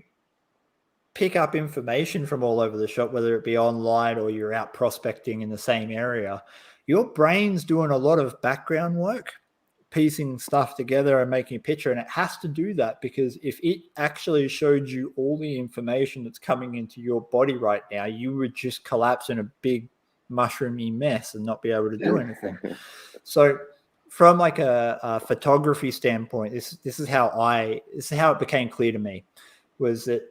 S2: pick up information from all over the shop, whether it be online or you're out prospecting in the same area, your brain's doing a lot of background work, piecing stuff together and making a picture. And it has to do that because if it actually showed you all the information that's coming into your body right now, you would just collapse in a big mushroomy mess and not be able to do anything. So from like a photography standpoint, this is how it became clear to me, was that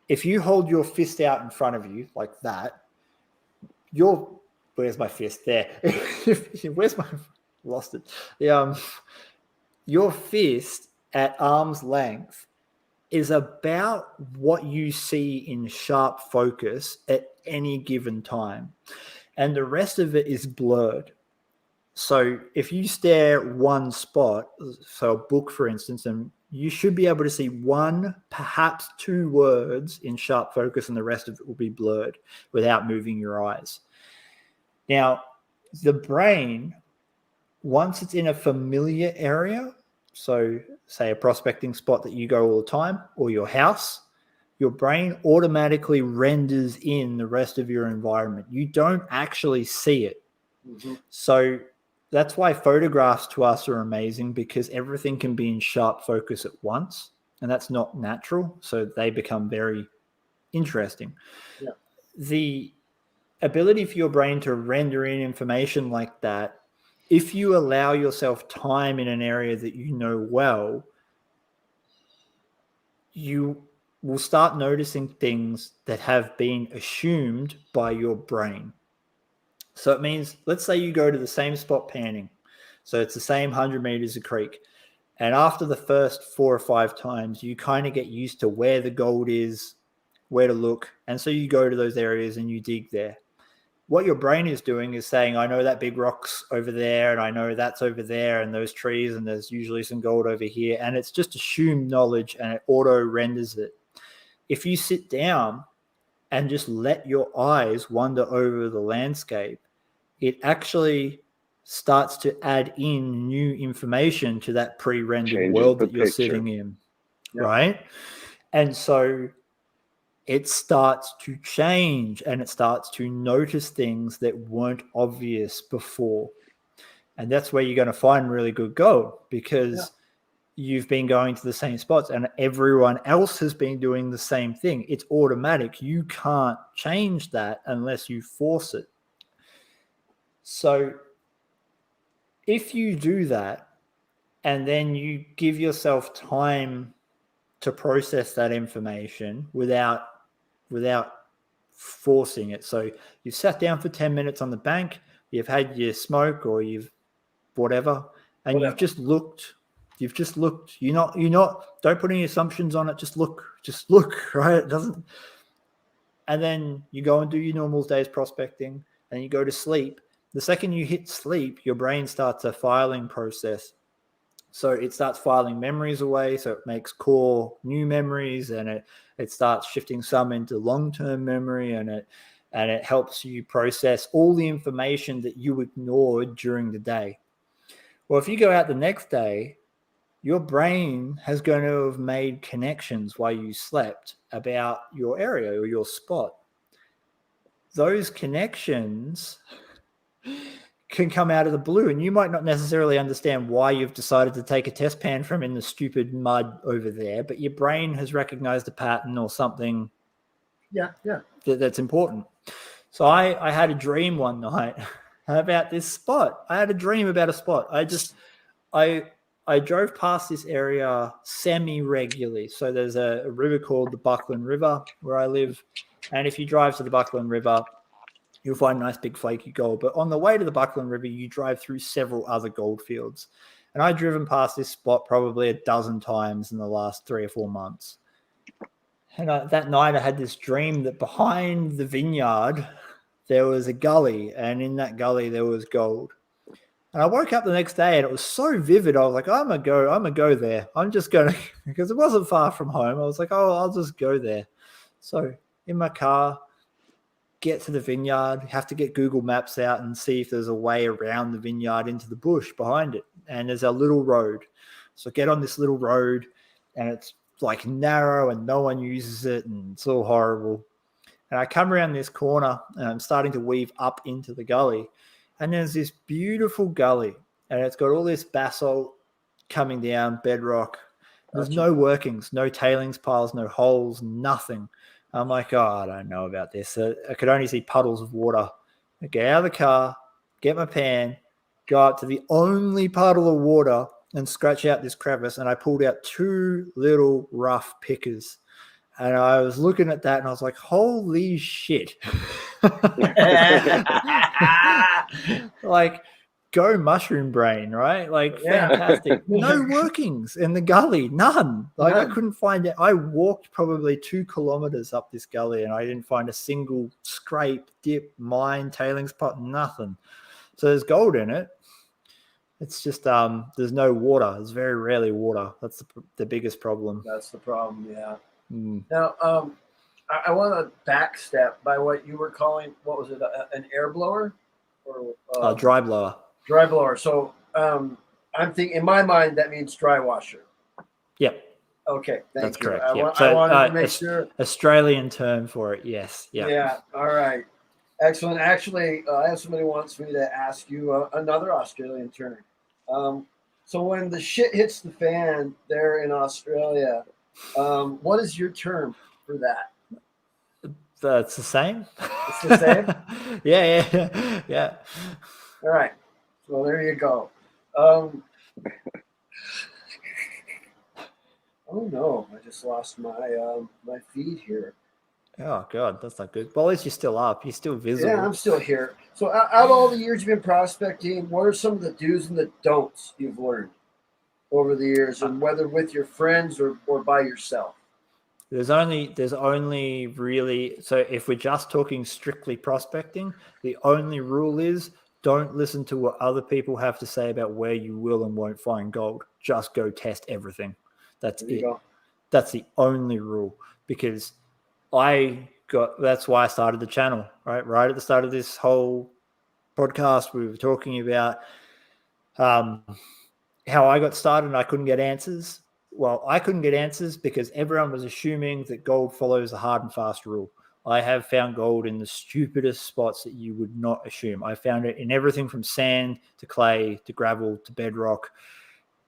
S2: if you hold your fist out in front of you like that, where's my fist? There. Lost it. Your fist at arm's length is about what you see in sharp focus at any given time. And the rest of it is blurred. So if you stare at one spot, so a book, for instance, and you should be able to see one, perhaps two words in sharp focus, and the rest of it will be blurred without moving your eyes. Now, the brain, once it's in a familiar area, so say a prospecting spot that you go all the time, or your house, your brain automatically renders in the rest of your environment. You don't actually see it.
S1: Mm-hmm.
S2: So that's why photographs to us are amazing, because everything can be in sharp focus at once, and that's not natural. So they become very interesting.
S1: Yeah.
S2: The ability for your brain to render in information like that, if you allow yourself time in an area that you know well, you will start noticing things that have been assumed by your brain. So it means, let's say you go to the same spot panning. So it's the same 100 meters of creek. And after the first 4 or 5 times, you kind of get used to where the gold is, where to look. And so you go to those areas and you dig there. What your brain is doing is saying, I know that big rock's over there, and I know that's over there, and those trees, and there's usually some gold over here. And it's just assumed knowledge, and it auto renders it. If you sit down and just let your eyes wander over the landscape, it actually starts to add in new information to that pre-rendered
S3: Changes
S2: world
S3: the
S2: that you're
S3: picture.
S2: sitting in,
S1: Yeah.
S2: right? And so it starts to change, and it starts to notice things that weren't obvious before. And that's where you're going to find really good gold, because you've been going to the same spots and everyone else has been doing the same thing. It's automatic. You can't change that unless you force it. So if you do that, and then you give yourself time to process that information without forcing it. So you've sat down for 10 minutes on the bank, you've had your smoke or you've whatever, and you've just looked. You're not, don't put any assumptions on it. Just look, right? It doesn't. And then you go and do your normal day's prospecting, and you go to sleep. The second you hit sleep, your brain starts a filing process. So it starts filing memories away. So it makes core new memories, and it starts shifting some into long-term memory, and it helps you process all the information that you ignored during the day. Well, if you go out the next day, your brain has going to have made connections while you slept about your area or your spot. Those connections can come out of the blue, and you might not necessarily understand why you've decided to take a test pan from in the stupid mud over there, but your brain has recognized a pattern or something that's important. So I had a dream one night about this spot. I had a dream about a spot. I drove past this area semi-regularly. So there's a river called the Buckland River where I live, and if you drive to the Buckland River, you'll find nice big flaky gold. But on the way to the Buckland River, you drive through several other gold fields. And I'd driven past this spot probably 12 times in the last 3 or 4 months. And that night I had this dream that behind the vineyard, there was a gully. And in that gully, there was gold. And I woke up the next day and it was so vivid. I was like, I'm going to go there. I'm just going to, because it wasn't far from home. I was like, oh, I'll just go there. So in my car, get to the vineyard, have to get Google Maps out and see if there's a way around the vineyard into the bush behind it. And there's a little road. So get on this little road, and it's like narrow and no one uses it, and it's all horrible. And I come around this corner and I'm starting to weave up into the gully. And there's this beautiful gully, and it's got all this basalt coming down, bedrock. There's no workings, no tailings piles, no holes, nothing. I'm like, oh, I don't know about this. I could only see puddles of water. I get out of the car, get my pan, go up to the only puddle of water and scratch out this crevice. And I pulled out 2 little rough pickers. And I was looking at that and I was like, holy shit. Like, go mushroom brain, right? Like
S1: Yeah.
S2: fantastic. No workings in the gully, none. Like I couldn't find it. I walked probably 2 kilometers up this gully and I didn't find a single scrape, dip, mine, tailings pot, nothing. So there's gold in it. It's just there's no water. There's very rarely water. That's the biggest problem.
S1: That's the problem. Yeah.
S2: Mm.
S1: Now, I want to backstep by what you were calling. What was it? An air blower or
S2: Dry blower.
S1: dry blower. So I'm thinking in my mind that means dry washer.
S2: Yep.
S1: Okay,
S2: That's
S1: thank you.
S2: correct.
S1: I wanted to make sure.
S2: Australian term for it. Yes. Yeah.
S1: Yeah. All right. Excellent. Actually, I have somebody who wants me to ask you another Australian term. So when the shit hits the fan there in Australia, what is your term for that?
S2: It's the same.
S1: It's the same?
S2: Yeah.
S1: All right. Well, there you go. Oh no! I just lost my my feed here.
S2: Oh God, that's not good. Well, at least you're still up. You're still visible.
S1: Yeah, I'm still here. So, out of all the years you've been prospecting, what are some of the do's and the don'ts you've learned over the years, and whether with your friends or by yourself?
S2: There's only really, so if we're just talking strictly prospecting, the only rule is don't listen to what other people have to say about where you will and won't find gold. Just go test everything. That's it. That's the only rule, because that's why I started the channel, right at the start of this whole podcast. We were talking about how I got started and I couldn't get answers. Well, I couldn't get answers because everyone was assuming that gold follows the hard and fast rule. I have found gold in the stupidest spots that you would not assume. I found it in everything from sand to clay to gravel to bedrock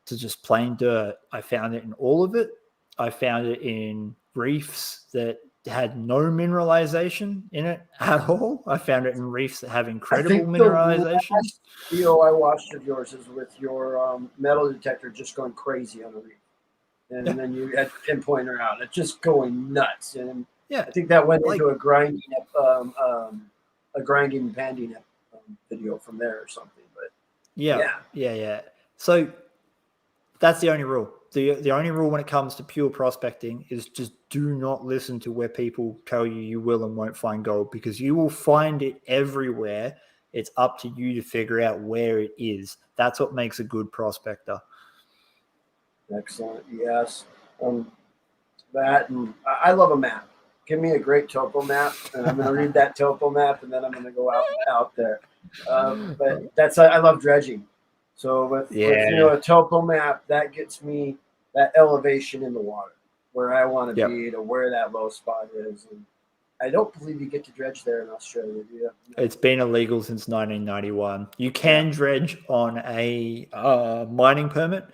S2: to just plain dirt. I found it in all of it. I found it in reefs that had no mineralization in it at all. I found it in reefs that have incredible mineralization.
S1: The last video I watched of yours is with your metal detector just going crazy on a reef. And then you had pinpointer out. It's just going nuts. And I think that went into a grinding banding video from there or something. But
S2: yeah. So that's the only rule. The only rule when it comes to pure prospecting is just do not listen to where people tell you will and won't find gold, because you will find it everywhere. It's up to you to figure out where it is. That's what makes a good prospector.
S1: Excellent. Yes. That, and I love a map. Give me a great topo map, and I'm going to read that topo map, and then I'm going to go out there. But I love dredging. So with a topo map, that gets me that elevation in the water where I want to be, to where that low spot is. And I don't believe you get to dredge there in Australia, do you?
S2: It's been illegal since 1991. You can dredge on a mining permit,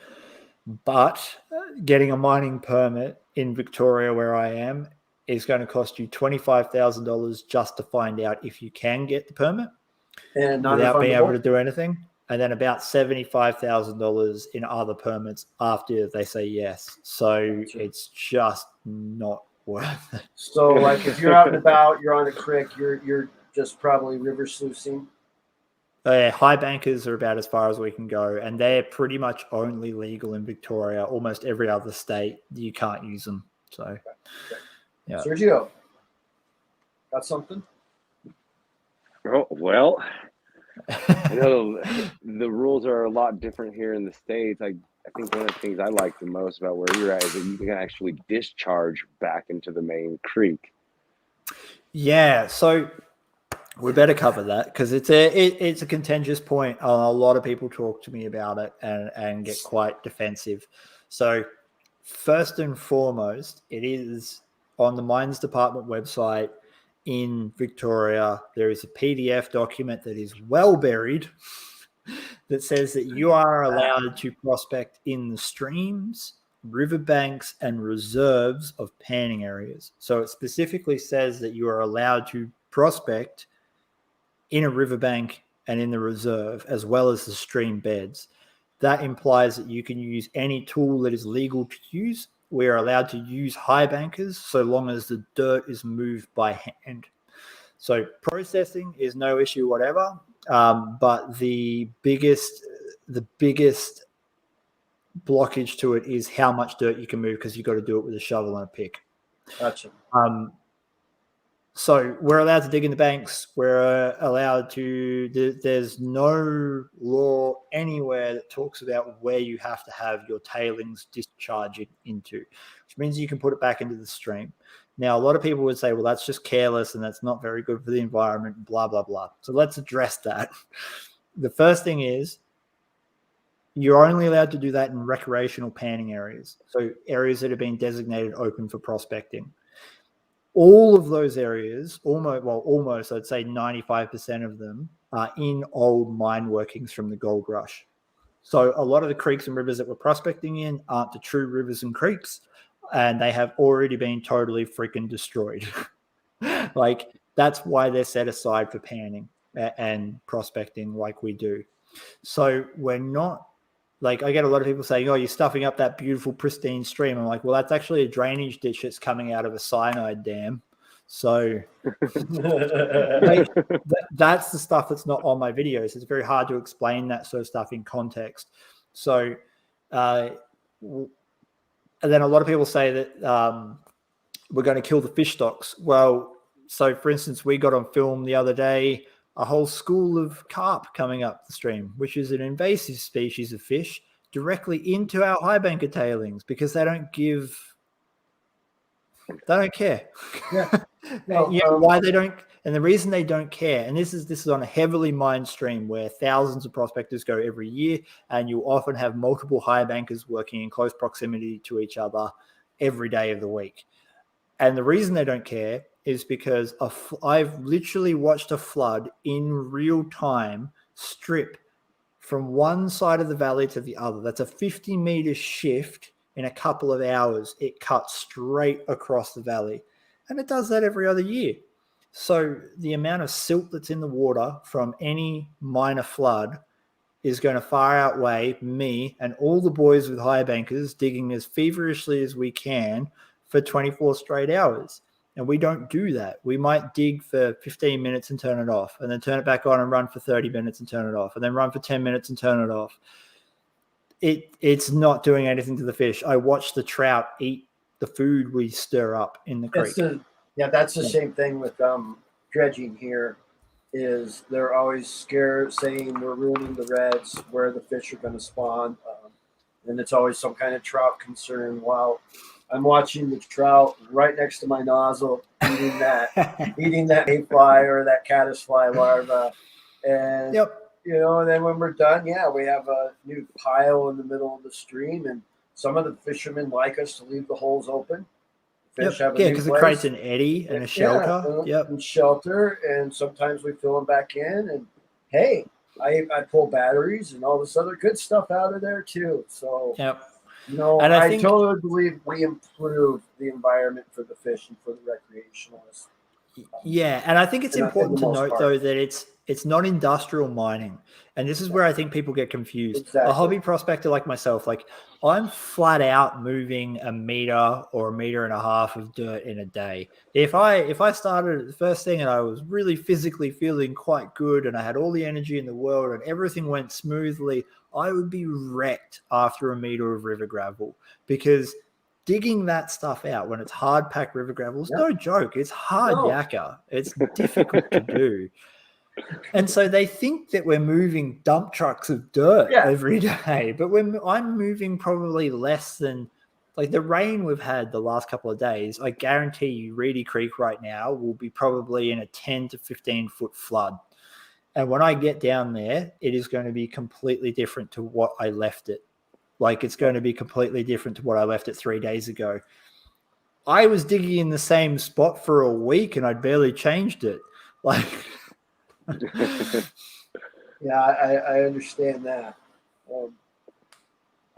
S2: but getting a mining permit in Victoria, where I am, is going to cost you $25,000 just to find out if you can get the permit
S1: and
S2: without being able to do anything. And then about $75,000 in other permits after they say yes. So it's just not worth it.
S1: So, like, if you're out and about, you're on a creek, you're just probably river sluicing.
S2: High bankers are about as far as we can go, and they're pretty much only legal in Victoria. Almost every other state, you can't use them. So, yeah.
S1: Sergio, got something?
S3: Oh, well, I know the rules are a lot different here in the States. I think one of the things I like the most about where you're at is that you can actually discharge back into the main creek.
S2: Yeah, so we better cover that because it's a contentious point. A lot of people talk to me about it and get quite defensive. So first and foremost, it is on the Mines Department website in Victoria. There is a PDF document that is well buried that says that you are allowed to prospect in the streams, riverbanks, and reserves of panning areas. So it specifically says that you are allowed to prospect in a riverbank and in the reserve, as well as the stream beds. That implies that you can use any tool that is legal to use. We are allowed to use high bankers so long as the dirt is moved by hand. So processing is no issue whatever. But the biggest blockage to it is how much dirt you can move, because you've got to do it with a shovel and a pick.
S1: Gotcha.
S2: So we're allowed to dig in the banks. We're allowed to. There's no law anywhere that talks about where you have to have your tailings discharging into, which means you can put it back into the stream. Now, a lot of people would say, well, that's just careless and that's not very good for the environment, blah, blah, blah. So let's address that. The first thing is, you're only allowed to do that in recreational panning areas. So areas that have been designated open for prospecting. All of those areas, almost, I'd say 95% of them are in old mine workings from the gold rush. So a lot of the creeks and rivers that we're prospecting in aren't the true rivers and creeks, and they have already been totally freaking destroyed. Like, that's why they're set aside for panning and prospecting like we do. So we're not, like, I get a lot of people saying, oh, you're stuffing up that beautiful, pristine stream. I'm like, well, that's actually a drainage ditch that's coming out of a cyanide dam. So like, that's the stuff that's not on my videos. It's very hard to explain that sort of stuff in context. So, and then a lot of people say that we're going to kill the fish stocks. Well, so for instance, we got on film the other day a whole school of carp coming up the stream, which is an invasive species of fish, directly into our high banker tailings, because they don't care.
S1: Yeah. No,
S2: Why they don't, and the reason they don't care, and this is on a heavily mined stream where thousands of prospectors go every year, and you often have multiple high bankers working in close proximity to each other every day of the week. And the reason they don't care is because I've literally watched a flood in real time strip from one side of the valley to the other. That's a 50-meter shift in a couple of hours. It cuts straight across the valley. And it does that every other year. So the amount of silt that's in the water from any minor flood is going to far outweigh me and all the boys with high bankers digging as feverishly as we can for 24 straight hours. And we don't do that. We might dig for 15 minutes and turn it off, and then turn it back on and run for 30 minutes and turn it off, and then run for 10 minutes and turn it off. It's not doing anything to the fish. I watch the trout eat the food we stir up in the creek.
S1: That's the same thing with dredging here. Is they're always scared, saying we're ruining the reds, where the fish are going to spawn, and it's always some kind of trout concern. While I'm watching the trout right next to my nozzle eating that mayfly or that caddisfly larva, and and then when we're done, we have a new pile in the middle of the stream, and some of the fishermen like us to leave the holes open. Fish have
S2: because it creates an eddy and a shelter.
S1: And shelter, and sometimes we fill them back in, and hey, I pull batteries and all this other good stuff out of there too. So and I totally believe we improve the environment for the fish and for the recreationalists.
S2: Yeah, and I think it's important to note though that it's not industrial mining, and this is where I think people get confused.
S1: Exactly.
S2: A hobby prospector like myself, like, I'm flat out moving a meter or a meter and a half of dirt in a day. If I started the first thing and I was really physically feeling quite good and I had all the energy in the world and everything went smoothly, I would be wrecked after a meter of river gravel, because digging that stuff out when it's hard packed river gravel is no joke. It's hard yakka. It's difficult to do. And so they think that we're moving dump trucks of dirt every day, but I'm moving probably less than, like, the rain we've had the last couple of days. I guarantee you Reedy Creek right now will be probably in a 10 to 15 foot flood. And when I get down there, it is going to be completely different to what I left it. Like, it's going to be completely different to what I left it 3 days ago. I was digging in the same spot for a week and I'd barely changed it. Like,
S1: I understand that.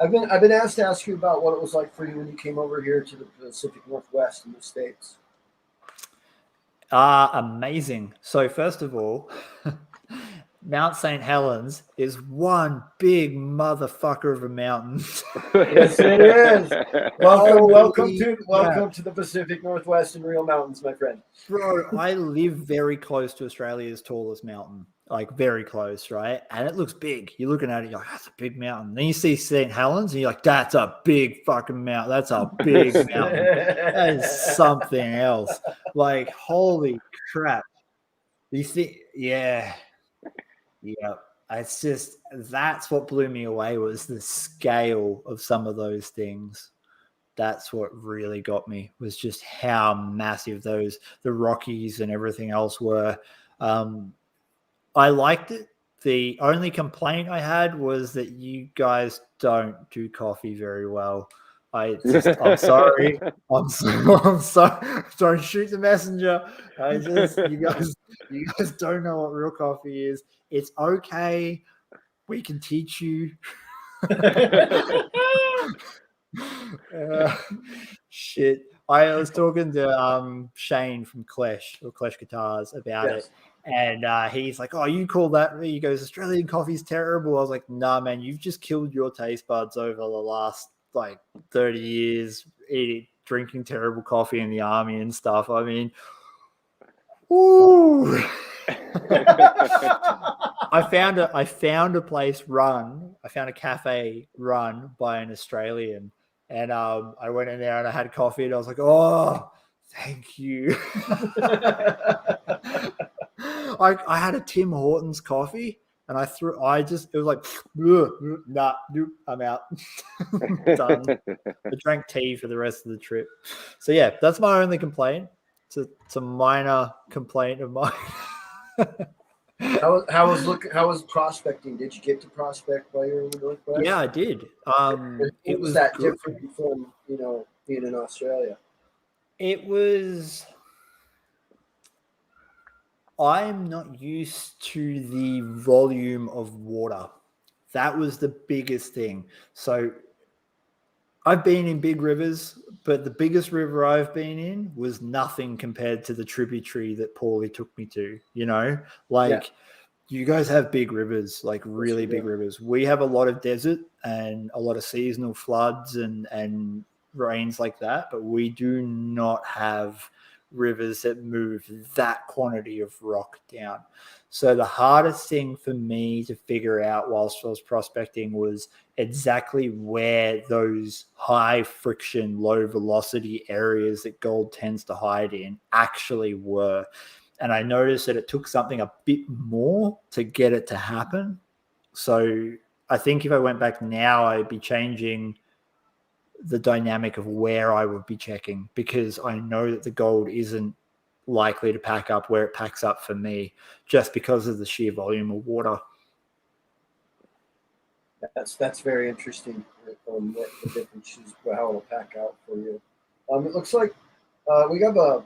S1: I've been asked to ask you about what it was like for you when you came over here to the Pacific Northwest in the States.
S2: Amazing. So first of all, Mount St. Helens is one big motherfucker of a mountain.
S1: Yes, it is. Welcome
S2: crap.
S1: to the Pacific Northwest and real mountains, my friend.
S2: Bro, I live very close to Australia's tallest mountain, like very close, right? And it looks big. You're looking at it, you're like, that's a big mountain. Then you see St. Helens, and you're like, that's a big fucking mountain. That's a big mountain. That is something else. Like, holy crap. You think, yeah. It's just, that's what blew me away was the scale of some of those things. That's what really got me, was just how massive the Rockies and everything else were. I liked it. The only complaint I had was that you guys don't do coffee very well. I'm sorry. I'm sorry. Don't shoot the messenger. You guys don't know what real coffee is. It's okay. We can teach you. Shit. I was talking to Shane from Clash Guitars about it. And he's like, oh, you call that? He goes, Australian coffee's terrible. I was like, nah, man, you've just killed your taste buds over the last like 30 years drinking terrible coffee in the army and stuff. I mean, ooh. I found a place run. I found a cafe run by an Australian. And I went in there and I had coffee and I was like, oh, thank you. I had a Tim Hortons coffee and it was like, nah, nope, I'm out. Done. I drank tea for the rest of the trip. So yeah, that's my only complaint. It's a minor complaint of mine.
S1: How was prospecting? Did you get to prospect while you were in the Northwest?
S2: Yeah, I did.
S1: It was that good. Different from being in Australia?
S2: It was. I'm not used to the volume of water. That was the biggest thing. So I've been in big rivers, but the biggest river I've been in was nothing compared to the tributary that Paulie took me to, You guys have big rivers, like really big rivers. We have a lot of desert and a lot of seasonal floods and rains like that, but we do not have rivers that move that quantity of rock down. So the hardest thing for me to figure out whilst I was prospecting was exactly where those high friction, low velocity areas that gold tends to hide in actually were. And I noticed that it took something a bit more to get it to happen. So I think if I went back now, I'd be changing the dynamic of where I would be checking, because I know that the gold isn't likely to pack up where it packs up for me just because of the sheer volume of water.
S1: That's very interesting. What the difference is, how it'll pack out for you. It looks like we have a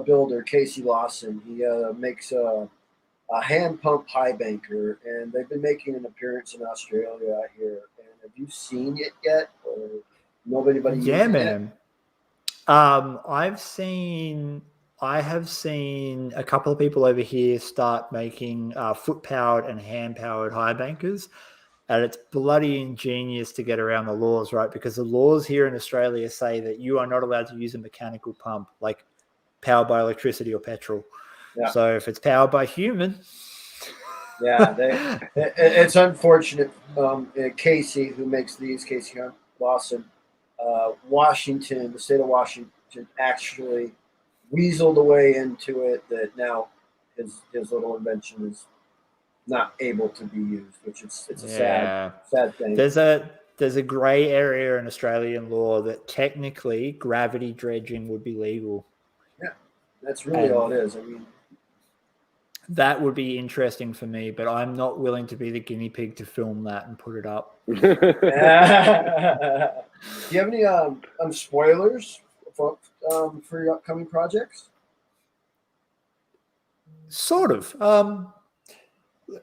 S1: builder, Casey Lawson. He makes a hand pump high banker, and they've been making an appearance in Australia out here. And have you seen it yet, or know anybody?
S2: Yeah, man. I have seen a couple of people over here start making foot powered and hand powered high bankers. And it's bloody ingenious to get around the laws, right? Because the laws here in Australia say that you are not allowed to use a mechanical pump, like powered by electricity or petrol. Yeah. So if it's powered by human.
S1: Yeah, it's unfortunate. Casey, who makes these, Casey Lawson, Washington, the state of Washington, actually weaseled a way into it that now his little invention is not able to be used, which it's a sad thing.
S2: There's a gray area in Australian law that technically gravity dredging would be legal.
S1: Yeah, that's really all it is. I mean,
S2: that would be interesting for me, but I'm not willing to be the guinea pig to film that and put it up.
S1: Do you have any spoilers for your upcoming projects?
S2: Sort of.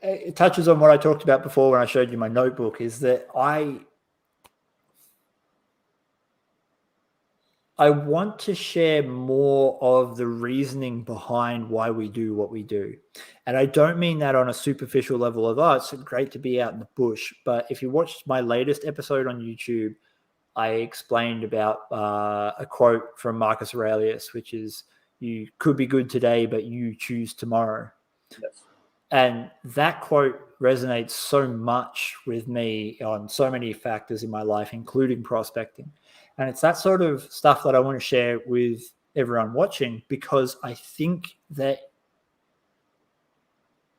S2: It touches on what I talked about before when I showed you my notebook, is that I want to share more of the reasoning behind why we do what we do. And I don't mean that on a superficial level of, oh, it's great to be out in the bush. But if you watched my latest episode on YouTube, I explained about a quote from Marcus Aurelius, which is, you could be good today, but you choose tomorrow.
S1: Yes.
S2: And that quote resonates so much with me on so many factors in my life, including prospecting. And it's that sort of stuff that I want to share with everyone watching, because I think that,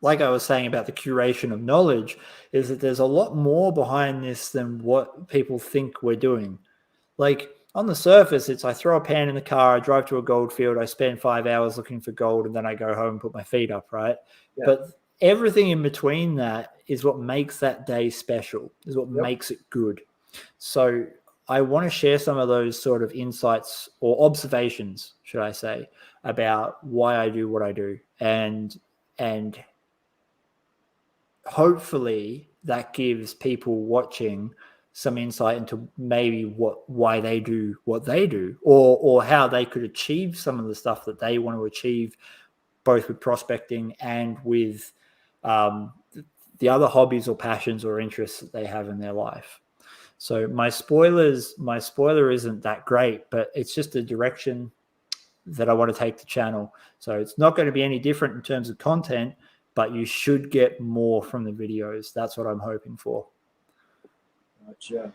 S2: like I was saying about the curation of knowledge, is that there's a lot more behind this than what people think we're doing. Like on the surface, it's I throw a pan in the car, I drive to a gold field, I spend 5 hours looking for gold, and then I go home and put my feet up, right? Yeah. But everything in between that is what makes that day special, is what makes it good. So I want to share some of those sort of insights or observations, should I say, about why I do what I do. And hopefully that gives people watching some insight into maybe why they do what they do, or how they could achieve some of the stuff that they want to achieve, both with prospecting and with the other hobbies or passions or interests that they have in their life. So my spoiler isn't that great, but it's just a direction that I want to take the channel. So it's not going to be any different in terms of content, but you should get more from the videos. That's what I'm hoping for.
S1: Gotcha.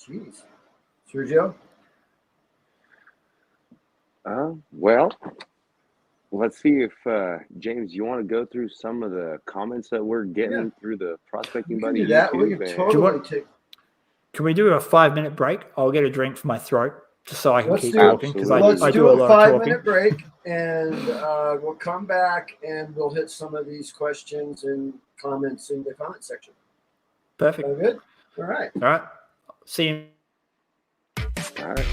S1: Geez. Sergio?
S3: Well, let's see if, James, you want to go through some of the comments that we're getting through the Prospecting Buddy
S1: do that.
S3: YouTube.
S1: We can totally
S2: Can we do a 5-minute break? I'll get a drink for my throat just so I can keep talking, because
S1: I
S2: do a lot of talking.
S1: 5-minute break, and we'll come back and we'll hit some of these questions and comments in the comment section.
S2: Perfect.
S1: Sound good? All right.
S2: All right. See you.
S3: All right.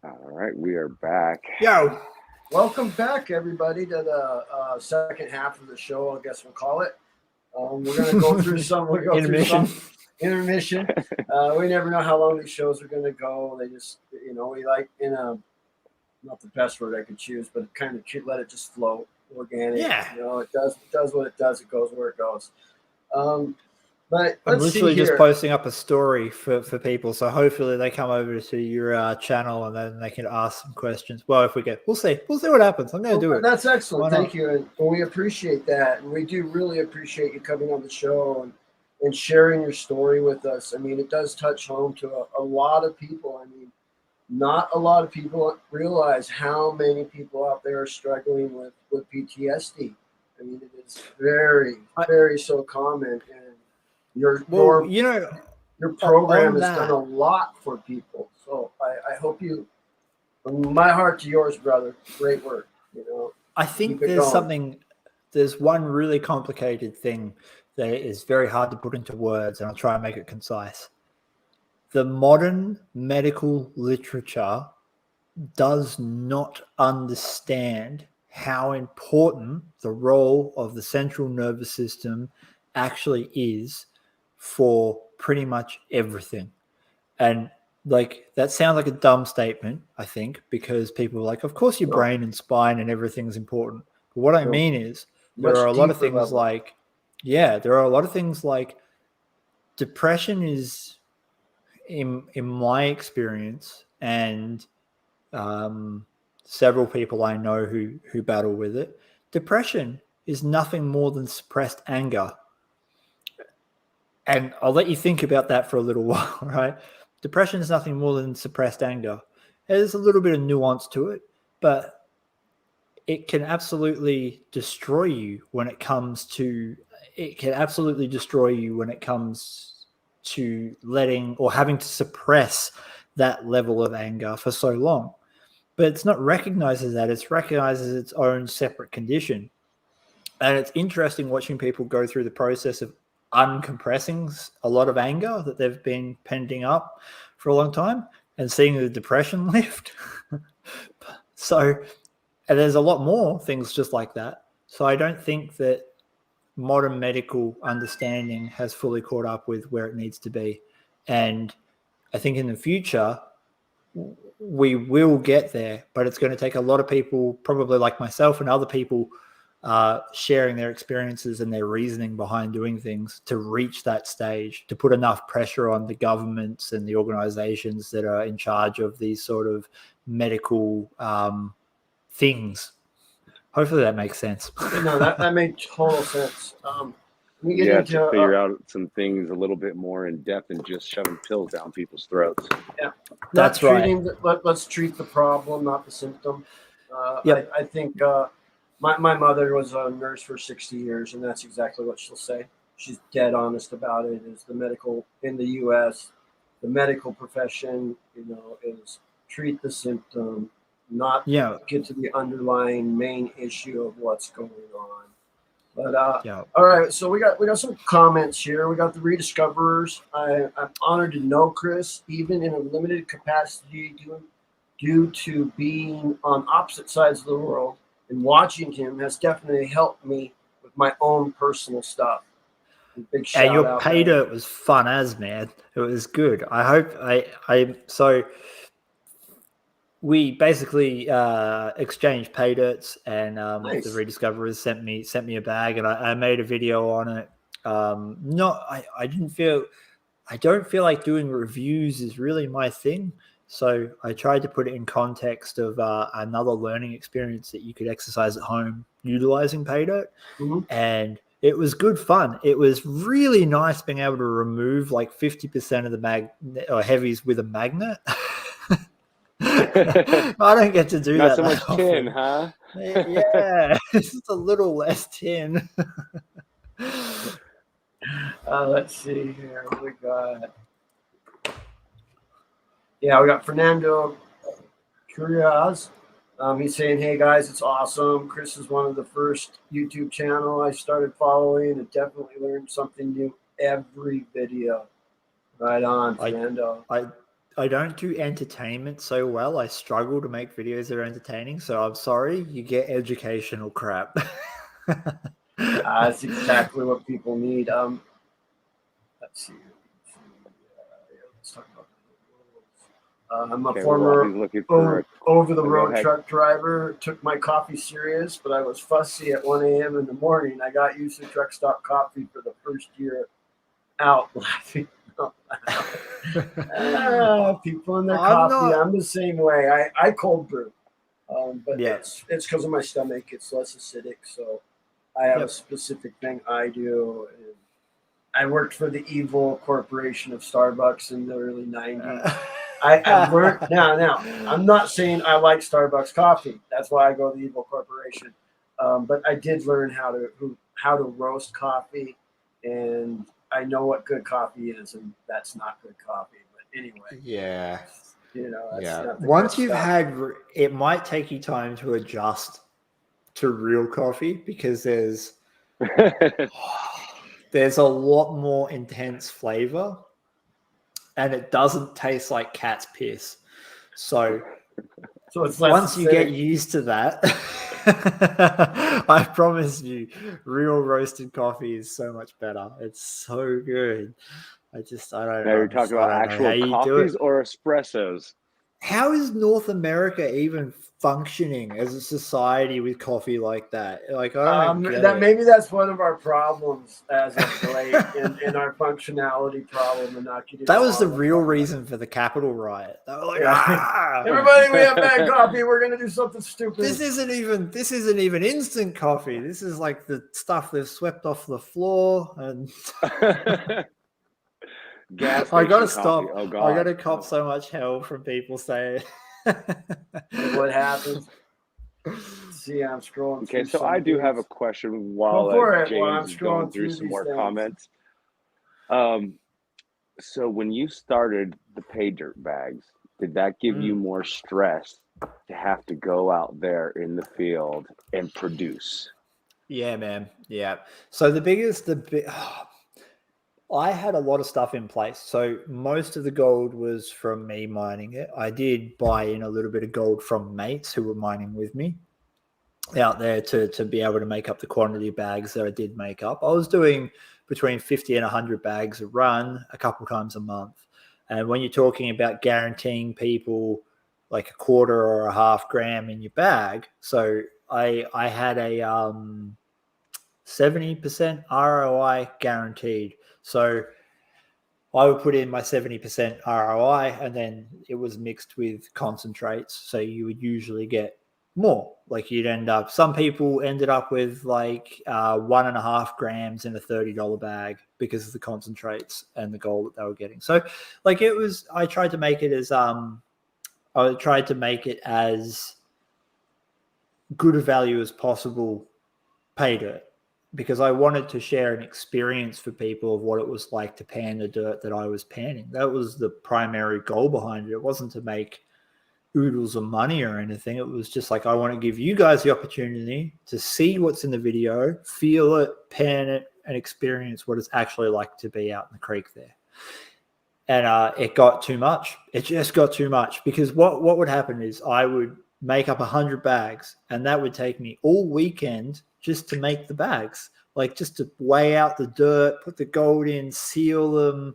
S3: All right, we are back.
S2: Yo,
S1: Welcome back, everybody, to the second half of the show. I guess we'll call it. We're gonna go through some. We'll go
S2: intermission.
S1: through some intermission. We never know how long these shows are gonna go. They just, we like not the best word I could choose, but kind of let it just flow, organic.
S2: Yeah.
S1: It does what it does. It goes where it goes. But
S2: I'm
S1: let's see
S2: literally just
S1: here.
S2: posting up a story for people, so hopefully they come over to your channel and then they can ask some questions. Well, we'll see what happens. I'm going to do it.
S1: That's excellent.
S2: Why not?
S1: Thank you, and we appreciate that, and we do really appreciate you coming on the show and sharing your story with us. I mean, it does touch home to a lot of people. I mean, not a lot of people realize how many people out there are struggling with PTSD. I mean, it is very, very so common, and your program has done a lot for people. So I hope you, from my heart to yours, brother. Great work.
S2: I think there's one really complicated thing that is very hard to put into words, and I'll try and make it concise. The modern medical literature does not understand how important the role of the central nervous system actually is for pretty much everything. And that sounds like a dumb statement, I think, because people are like, of course your brain and spine and everything's important. But what I mean is there are a lot of things like depression is, in my experience, and several people I know who battle with it, depression is nothing more than suppressed anger. And I'll let you think about that for a little while, right? Depression is nothing more than suppressed anger. There's a little bit of nuance to it, but it can absolutely destroy you when it comes to letting or having to suppress that level of anger for so long. But it's not recognized as that. It's recognized as its own separate condition. And it's interesting watching people go through the process of uncompressing a lot of anger that they've been pending up for a long time and seeing the depression lift. And there's a lot more things just like that. So I don't think that modern medical understanding has fully caught up with where it needs to be. And I think in the future, we will get there, but it's going to take a lot of people, probably like myself and other people, sharing their experiences and their reasoning behind doing things to reach that stage, to put enough pressure on the governments and the organizations that are in charge of these sort of medical things. Hopefully that makes sense.
S1: No, that made total sense. We get into
S3: to figure out some things a little bit more in depth than just shoving pills down people's throats.
S1: Yeah,
S2: that's right.
S1: Let's treat the problem, not the symptom.
S2: Yep.
S1: I think my mother was a nurse for 60 years, and that's exactly what she'll say. She's dead honest about it. Is the medical in the U.S., the medical profession, is treat the symptom, not get to the underlying main issue of what's going on. But all right, so we got some comments here. We got the rediscoverers. I'm honored to know Chris, even in a limited capacity, due to being on opposite sides of the world, and watching him has definitely helped me with my own personal stuff. Big shout
S2: your
S1: out
S2: pay dirt was fun as, man. It was good. I hope so we basically exchanged pay dirts, and
S1: Nice.
S2: The rediscoverers sent me a bag, and I made a video on it. I don't feel like doing reviews is really my thing. So I tried to put it in context of another learning experience that you could exercise at home utilizing pay dirt.
S1: Mm-hmm.
S2: And it was good fun. It was really nice being able to remove like 50% of the heavies with a magnet. I don't get to do that.
S3: Not so much
S2: often.
S3: tin, huh?
S2: Yeah, it's just a little less tin.
S1: Let's see here. What we got? Yeah, we got Fernando Curiaz. He's saying, "Hey guys, it's awesome. Chris is one of the first YouTube channel I started following, and definitely learned something new every video." Right on, Fernando.
S2: I don't do entertainment so well. I struggle to make videos that are entertaining. So I'm sorry, you get educational crap.
S1: That's exactly what people need. Let's see. Let's talk about I'm a
S3: Okay, well, while
S1: former
S3: he's looking for
S1: over-the-road
S3: ahead.
S1: truck driver. Took my coffee serious, but I was fussy at 1 a.m. in the morning. I got used to truck stop coffee for the first year out, laughing. People and their coffee. I'm the same way. I cold brew, but it's because of my stomach. It's less acidic, so I have a specific thing I do. And I worked for the evil corporation of Starbucks in the early '90s. I've learned now. I'm not saying I like Starbucks coffee. That's why I go to the evil corporation. But I did learn how to roast coffee, and I know what good coffee is, and that's not good coffee. But anyway,
S2: yeah,
S1: that's not the
S2: once
S1: good
S2: you've
S1: stuff.
S2: had, it might take you time to adjust to real coffee because there's a lot more intense flavor, and it doesn't taste like cat's piss. So
S1: it's
S2: once you get used to that, I promise you, real roasted coffee is so much better. It's so good. I don't
S3: Now you're talking about actual coffees or espressos?
S2: How is North America even functioning as a society with coffee like that? Like, I don't get it.
S1: Maybe that's one of our problems as of late in our functionality problem and not getting.
S2: That was the real reason for the Capitol riot. They were like,
S1: everybody, we have bad coffee. We're gonna do something stupid.
S2: This isn't even instant coffee. This is like the stuff they've swept off the floor and. I gotta stop.
S3: Oh, God.
S2: I gotta cop so much hell from people saying.
S1: What happens? See, I'm scrolling.
S3: Okay, so I do have a question while James is going through some more comments. So when you started the pay dirt bags, did that give you more stress to have to go out there in the field and produce?
S2: Yeah, man. Yeah. So I had a lot of stuff in place. So most of the gold was from me mining it. I did buy in a little bit of gold from mates who were mining with me out there to be able to make up the quantity of bags that I did make up. I was doing between 50 and 100 bags a run a couple times a month. And when you're talking about guaranteeing people like a quarter or a half gram in your bag, so I had a 70% ROI guaranteed. So I would put in my 70% ROI and then it was mixed with concentrates. So you would usually get more. Like some people ended up with like 1.5 grams in a $30 bag because of the concentrates and the gold that they were getting. So like I tried to make it as good a value as possible pay dirt, because I wanted to share an experience for people of what it was like to pan the dirt that I was panning. That was the primary goal behind it. It wasn't to make oodles of money or anything. It was just like, I want to give you guys the opportunity to see what's in the video, feel it, pan it, and experience what it's actually like to be out in the creek there. And it got too much. It just got too much, because what would happen is I would make up 100 bags and that would take me all weekend just to make the bags, like just to weigh out the dirt, put the gold in, seal them,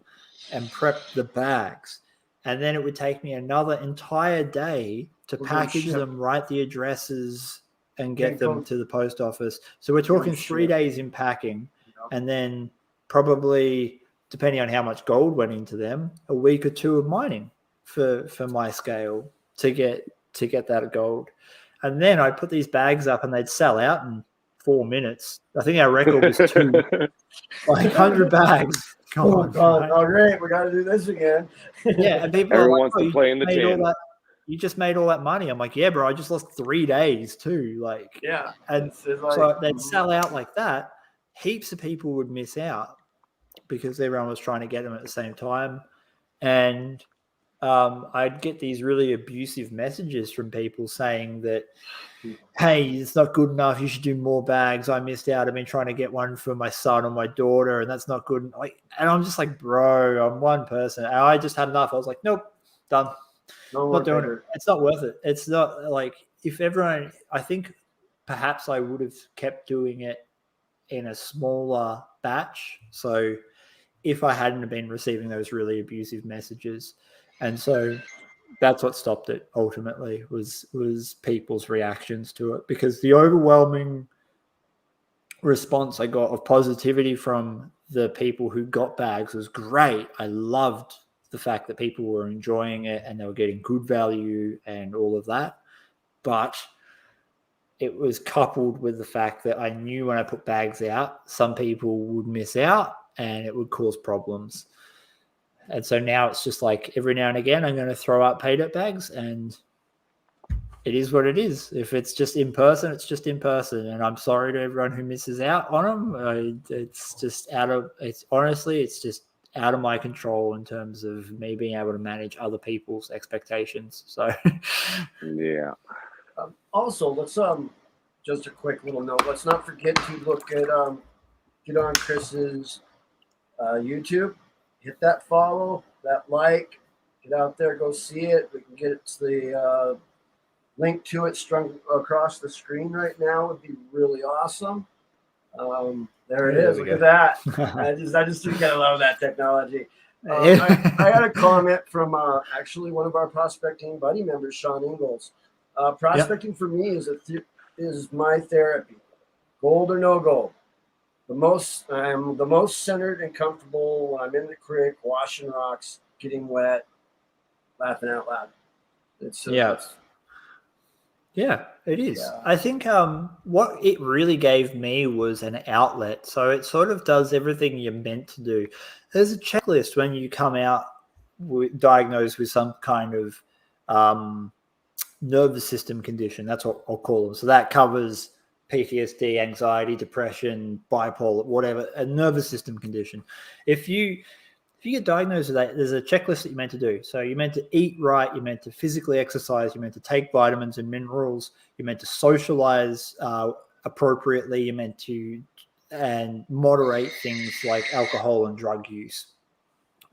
S2: and prep the bags. And then it would take me another entire day to package them, write the addresses, and get them to the post office. So we're talking 3 days in packing, and then probably, depending on how much gold went into them, a week or two of mining for my scale to get that gold. And then I'd put these bags up and they'd sell out in 4 minutes. I think our record was 100 bags.
S1: Oh, God. All right, we got to do this again.
S2: Yeah, and people
S3: everyone wants to play in the tin.
S2: You just made all that money. I'm like, yeah, bro, I just lost 3 days too. Like,
S1: yeah.
S2: And so they'd sell out like that. Heaps of people would miss out because everyone was trying to get them at the same time. And I'd get these really abusive messages from people saying that, hey, it's not good enough. You should do more bags. I missed out. I've been trying to get one for my son or my daughter, and that's not good. And I'm just like, bro, I'm one person. And I just had enough. I was like, nope, Done.
S1: No more
S2: Not doing
S1: bigger.
S2: it. It's not worth it. It's not like if everyone. I think perhaps I would have kept doing it in a smaller batch. So if I hadn't been receiving those really abusive messages, and so that's what stopped it ultimately was people's reactions to it, because the overwhelming response I got of positivity from the people who got bags was great. I loved the fact that people were enjoying it and they were getting good value and all of that. But it was coupled with the fact that I knew when I put bags out, some people would miss out and it would cause problems. And so now it's just like every now and again, I'm going to throw out paid up bags, and it is what it is. If it's just in person, it's just in person. And I'm sorry to everyone who misses out on them. It's just honestly, it's just out of my control in terms of me being able to manage other people's expectations. So,
S3: Yeah.
S1: Also, let's just a quick little note. Let's not forget to look at get on Chris's YouTube. Hit that follow, that like. Get out there, go see it. We can get the link to it strung across the screen right now. Would be really awesome. There it is. Look at that. I just kind of love that technology. I had a comment from actually one of our prospecting buddy members, Sean Ingalls. Prospecting for me is my therapy. Gold or no gold. I'm the most centered and comfortable when I'm in the creek, washing rocks, getting wet, laughing out loud.
S2: Yeah, it is.
S1: Yeah.
S2: I think what it really gave me was an outlet. So it sort of does everything you're meant to do. There's a checklist when you come out diagnosed with some kind of nervous system condition. That's what I'll call them. So that covers PTSD, anxiety, depression, bipolar, whatever, a nervous system condition. If you get diagnosed with that, there's a checklist that you're meant to do. So you're meant to eat right, you're meant to physically exercise, you're meant to take vitamins and minerals, you're meant to socialize appropriately, you're meant to and moderate things like alcohol and drug use.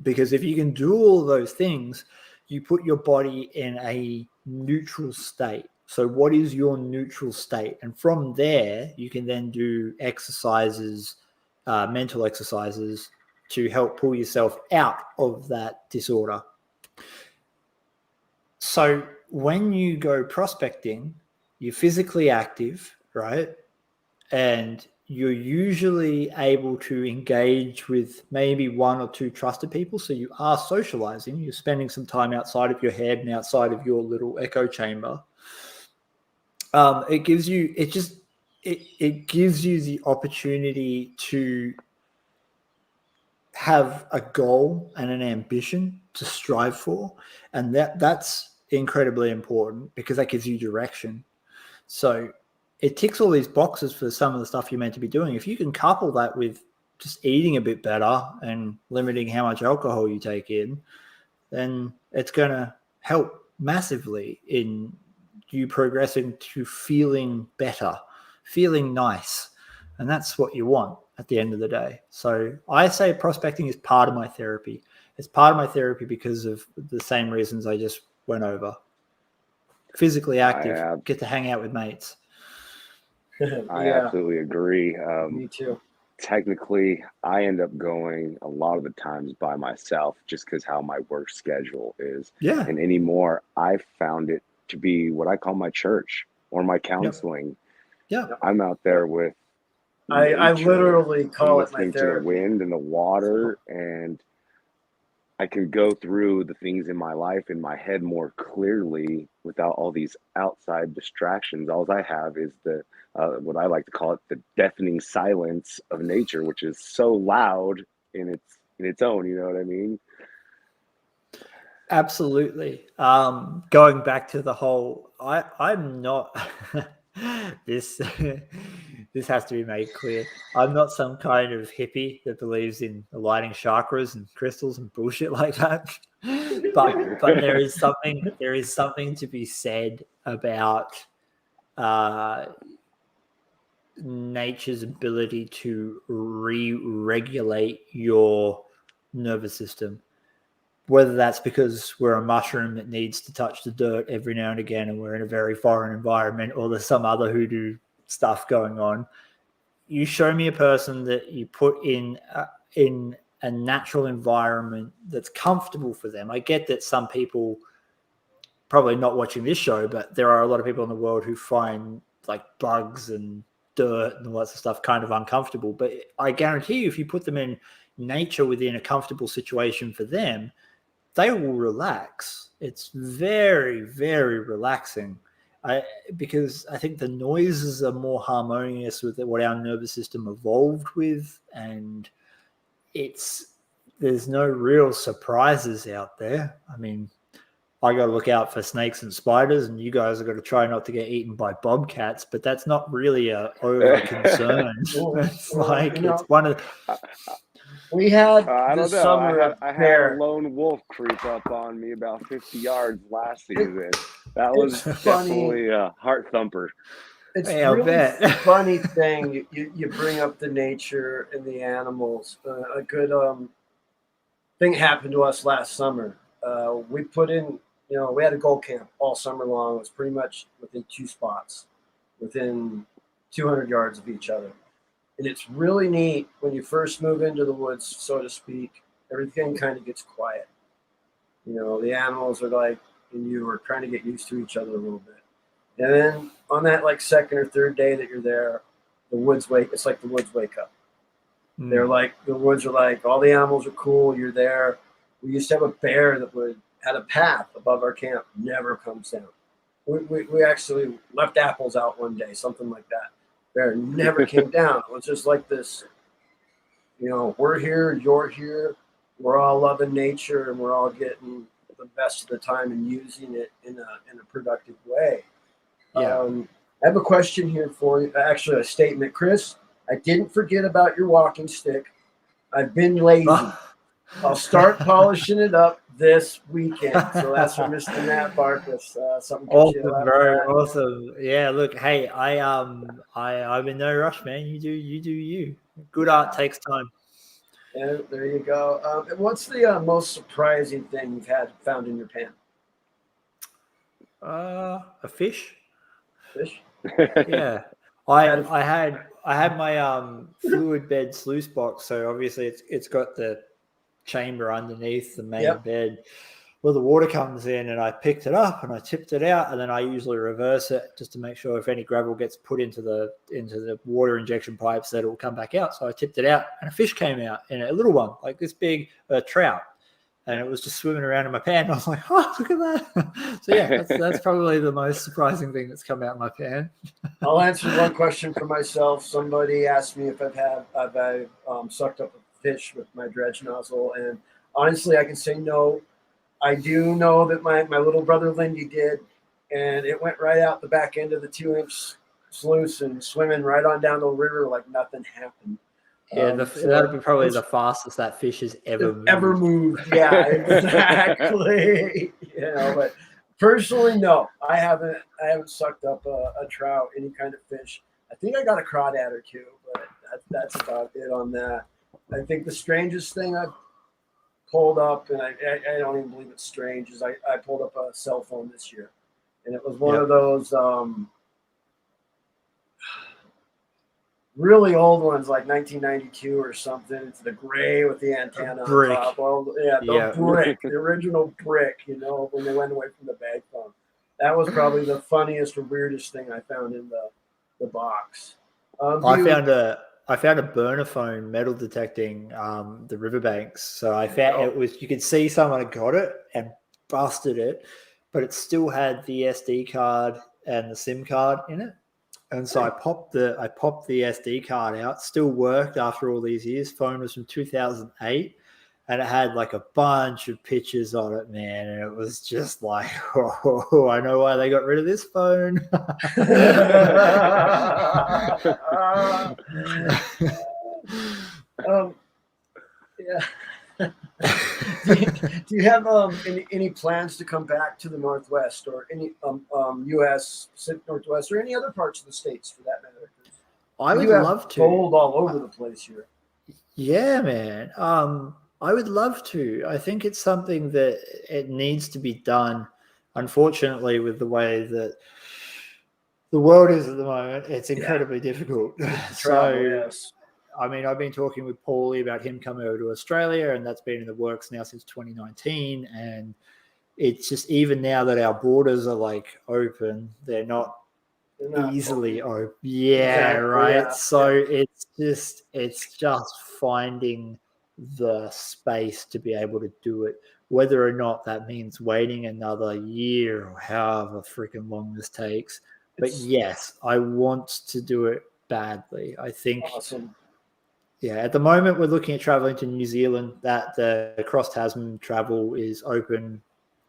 S2: Because if you can do all those things, you put your body in a neutral state. So what is your neutral state? And from there, you can then do exercises, mental exercises, to help pull yourself out of that disorder. So when you go prospecting, you're physically active, right? And you're usually able to engage with maybe one or two trusted people. So you are socializing, you're spending some time outside of your head and outside of your little echo chamber. It gives you the opportunity to have a goal and an ambition to strive for, and that's incredibly important because that gives you direction. So it ticks all these boxes for some of the stuff you're meant to be doing. If you can couple that with just eating a bit better and limiting how much alcohol you take in, then it's going to help massively in you progressing to feeling better, feeling nice. And that's what you want at the end of the day. So I say prospecting is part of my therapy. It's part of my therapy because of the same reasons I just went over. Physically active, get to hang out with mates.
S3: I absolutely agree.
S1: Me too.
S3: Technically, I end up going a lot of the times by myself just because how my work schedule is.
S2: Yeah.
S3: And anymore, I found it to be what I call my church or my counseling.
S2: Yeah.
S3: I'm out there with
S1: I literally call it my
S3: listening to
S1: therapy.
S3: the wind and the water, and I can go through the things in my life in my head more clearly without all these outside distractions. All I have is the what I like to call it the deafening silence of nature, which is so loud in its own. You know what I mean?
S2: Absolutely. Going back to the whole, I'm not this. This has to be made clear. I'm not some kind of hippie that believes in aligning chakras and crystals and bullshit like that. But there is something to be said about nature's ability to re-regulate your nervous system. whether that's because we're a mushroom that needs to touch the dirt every now and again and we're in a very foreign environment, or there's some other hoodoo stuff going on. You show me a person that you put in a natural environment that's comfortable for them. I get that some people, probably not watching this show, but there are a lot of people in the world who find like bugs and dirt and lots of stuff kind of uncomfortable. But I guarantee you, if you put them in nature within a comfortable situation for them, they will relax. It's very, very relaxing. Because I think the noises are more harmonious with what our nervous system evolved with, and there's no real surprises out there. I mean, I got to look out for snakes and spiders, and you guys are going to try not to get eaten by bobcats, but that's not really a over concern. It's like, it's one of
S1: we had
S3: I don't
S1: this
S3: know.
S1: summer
S3: I had a lone wolf creep up on me about 50 yards last season. That was definitely a heart thumper.
S1: It's
S2: Hey, I'll
S1: really
S2: bet.
S1: funny thing. You bring up the nature and the animals. A good thing happened to us last summer. We put in, we had a gold camp all summer long. It was pretty much within 2 spots, within 200 yards of each other. And it's really neat when you first move into the woods, so to speak. Everything kind of gets quiet. The animals are like, and you are trying to get used to each other a little bit. And then on that like second or third day that you're there, it's like the woods wake up. They're like, the woods are like, all the animals are cool. You're there. We used to have a bear that had a path above our camp, never comes down. We actually left apples out one day, something like that. Bear never came down. It was just like this, we're here, you're here, we're all loving nature, and we're all getting the best of the time and using it in a productive way.
S2: Yeah.
S1: I have a question here for you. Actually, a statement, Chris. I didn't forget about your walking stick. I've been lazy. I'll start polishing it up this weekend. So that's from Mr. Matt Barkus. Something
S2: awesome, bro. Awesome. Yeah. Look, hey, I'm in no rush, man. You do you. Good art takes time.
S1: And there you go. What's the most surprising thing you've found in your pan?
S2: A fish.
S1: Fish.
S2: Yeah. I had my fluid bed sluice box, so obviously it's got the chamber underneath the main bed where the water comes in, and I picked it up and I tipped it out, and then I usually reverse it just to make sure if any gravel gets put into the water injection pipes that it will come back out. So I tipped it out and a fish came out, and a little one like this big, trout, and it was just swimming around in my pan. I was like, oh, look at that. So yeah, that's probably the most surprising thing that's come out of my pan.
S1: I'll answer one question for myself. Somebody asked me if I've sucked up a fish with my dredge nozzle, and honestly I can say no. I do know that my little brother Lindy did, and it went right out the back end of the 2-inch sluice and swimming right on down the river like nothing happened.
S2: Yeah, that'll be probably the fastest that fish has ever moved.
S1: Yeah, exactly. But personally, no, I haven't sucked up a trout, any kind of fish. I think I got a crawdad or two, but that's about it on that. I think the strangest thing I've pulled up, and I don't even believe it's strange, is I pulled up a cell phone this year, and it was one of those really old ones, like 1992 or something. It's the gray with the antenna on top. Well, brick, the original brick. When they went away from the bag phone. That was probably the funniest or weirdest thing I found in the box.
S2: I found a burner phone metal detecting the riverbanks. So I found you could see someone had got it and busted it, but it still had the SD card and the SIM card in it. And so I popped the SD card out. Still worked after all these years. Phone was from 2008, and it had like a bunch of pictures on it, man. And it was just like, oh, I know why they got rid of this phone.
S1: Yeah. Do you have any plans to come back to the Northwest or any U.S. Pacific Northwest or any other parts of the states for that matter?
S2: I would love to.
S1: Gold all over the place here.
S2: Yeah, man. I would love to. I think it's something that it needs to be done. Unfortunately, with the way that the world is at the moment, it's incredibly difficult.
S1: Travel, yes.
S2: I mean, I've been talking with Paulie about him coming over to Australia, and that's been in the works now since 2019. And it's just, even now that our borders are like open, they're not easily open. Yeah, exactly, right. Yeah. So it's just finding the space to be able to do it, whether or not that means waiting another year or however freaking long this takes. But yes, I want to do it badly. I think.
S1: Awesome.
S2: Yeah, at the moment we're looking at traveling to New Zealand. That the cross Tasman travel is open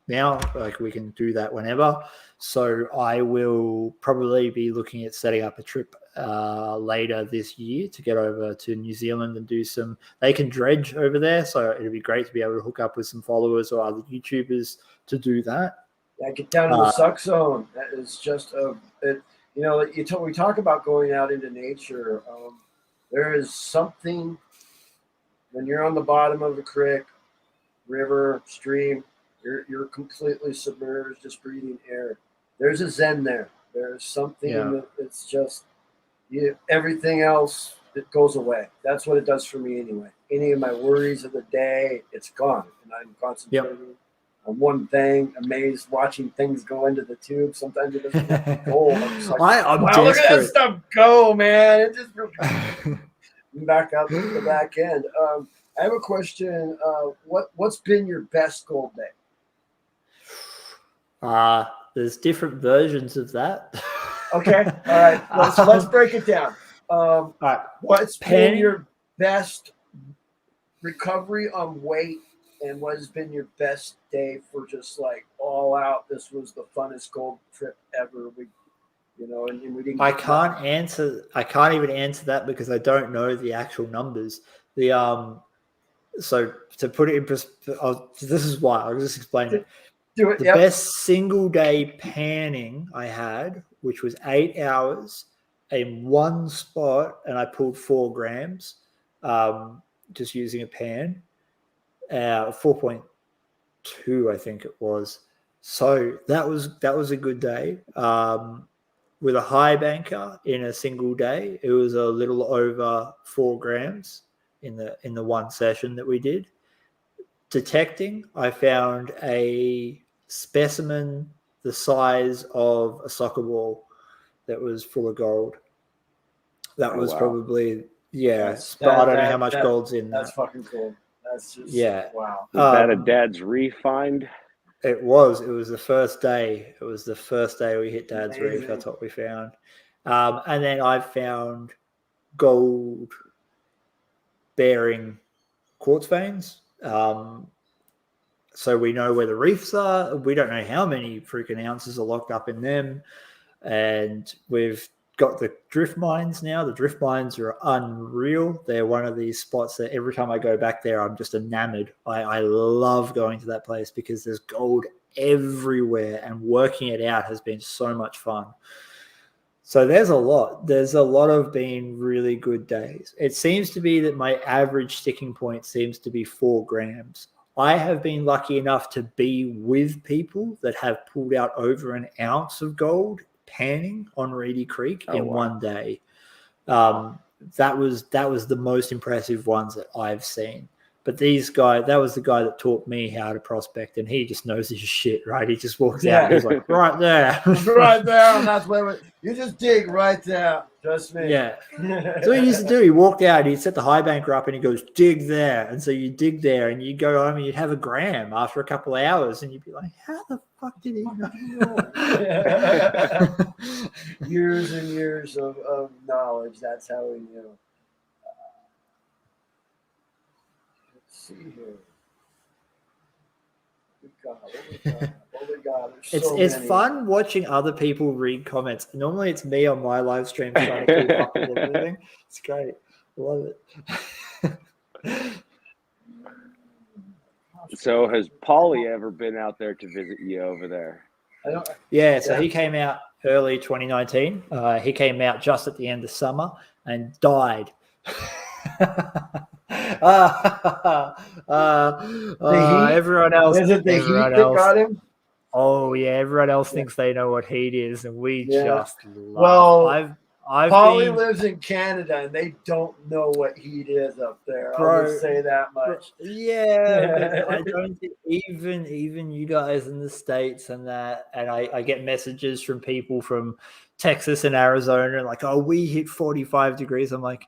S2: now. Like, we can do that whenever. So I will probably be looking at setting up a trip later this year to get over to New Zealand and do some. They can dredge over there, so it'd be great to be able to hook up with some followers or other YouTubers to do that.
S1: Yeah, get down to the suck zone. That is just we talk about going out into nature. There is something when you're on the bottom of a creek, river, stream. You're completely submerged, just breathing air. There's a zen there. There's something that it's just everything else that goes away. That's what it does for me anyway. Any of my worries of the day, it's gone, and I'm concentrating on one thing. Amazed watching things go into the tube. Sometimes it doesn't go. I'm just like,
S2: I'm
S1: wow, look at that stuff go, man! It just back out to the back end. I have a question. What's been your best gold day?
S2: There's different versions of that.
S1: Okay, all right. Let's break it down.
S2: All right.
S1: What's been your best recovery on weight, and what has been your best day for just like all out? This was the funnest gold trip ever. And we didn't. I can't
S2: even answer that because I don't know the actual numbers. So to put it in perspective, this is why I'll just explain it.
S1: Do it.
S2: The best single day panning I had, which was 8 hours in one spot, and I pulled 4 grams, just using a pan, 4.2, I think it was. So that was a good day. With a high banker in a single day, it was a little over 4 grams in the one session that we did. Detecting, I found a specimen the size of a soccer ball that was full of gold. That was probably I don't know how much gold's in that.
S1: That's fucking cool. That's just wow.
S3: Is that a Dad's Reef find?
S2: It was the first day. It was the first day we hit Dad's Reef. That's what we found. And then I found gold bearing quartz veins. So we know where the reefs are. We don't know how many freaking ounces are locked up in them. And we've got the drift mines now. The drift mines are unreal. They're one of these spots that every time I go back there, I'm just enamored. I love going to that place because there's gold everywhere, and working it out has been so much fun. So there's a lot. There's a lot of being really good days. It seems to be that my average sticking point seems to be 4 grams. I have been lucky enough to be with people that have pulled out over an ounce of gold panning on Reedy Creek in one day. That was the most impressive ones that I've seen. But that was the guy that taught me how to prospect, and he just knows his shit, right? He just walks out and he's like, right there.
S1: Right there, and that's where you just dig right there. Trust me.
S2: Yeah. So he used to do. He walked out, he'd set the high banker up, and he goes, dig there. And so you dig there, and you go home, and you'd have a gram after a couple of hours, and you'd be like, how the fuck did he know?
S1: Years and years of knowledge. That's how we knew. Let's see here. Oh my God.
S2: It's fun watching other people read comments. Normally it's me on my live stream trying to keep up with everything. It's great. Love it.
S3: So has Paulie ever been out there to visit you over there?
S2: So he came out early 2019. He came out just at the end of summer and died. Everyone else.
S1: Is it the heat
S2: Everyone
S1: that
S2: else.
S1: got him?
S2: Oh yeah, everyone else
S1: Yeah.
S2: thinks they know what heat is, and we
S1: Yeah.
S2: just love.
S1: Well,
S2: I've
S1: Polly
S2: been,
S1: lives in Canada, and they don't know what heat is up there. I'll
S2: Bro,
S1: just say that much.
S2: yeah, but I don't think even you guys in the States and that, and I get messages from people from Texas and Arizona like, oh, we hit 45 degrees. I'm like,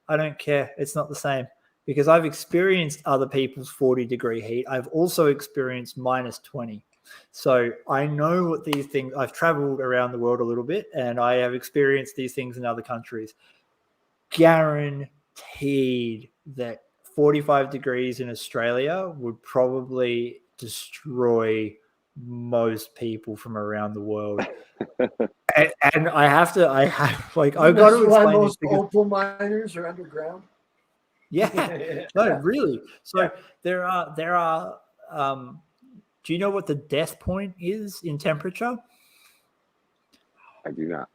S2: I don't care. It's not the same because I've experienced other people's 40-degree heat. I've also experienced minus 20. So I know what these things, I've traveled around the world a little bit and I have experienced these things in other countries. Guaranteed that 45 degrees in Australia would probably destroy most people from around the world. and I've got to
S1: why
S2: explain this
S1: most
S2: because
S1: opal miners are underground.
S2: yeah, no, really. So there are do you know what the death point is in temperature?
S3: I do not.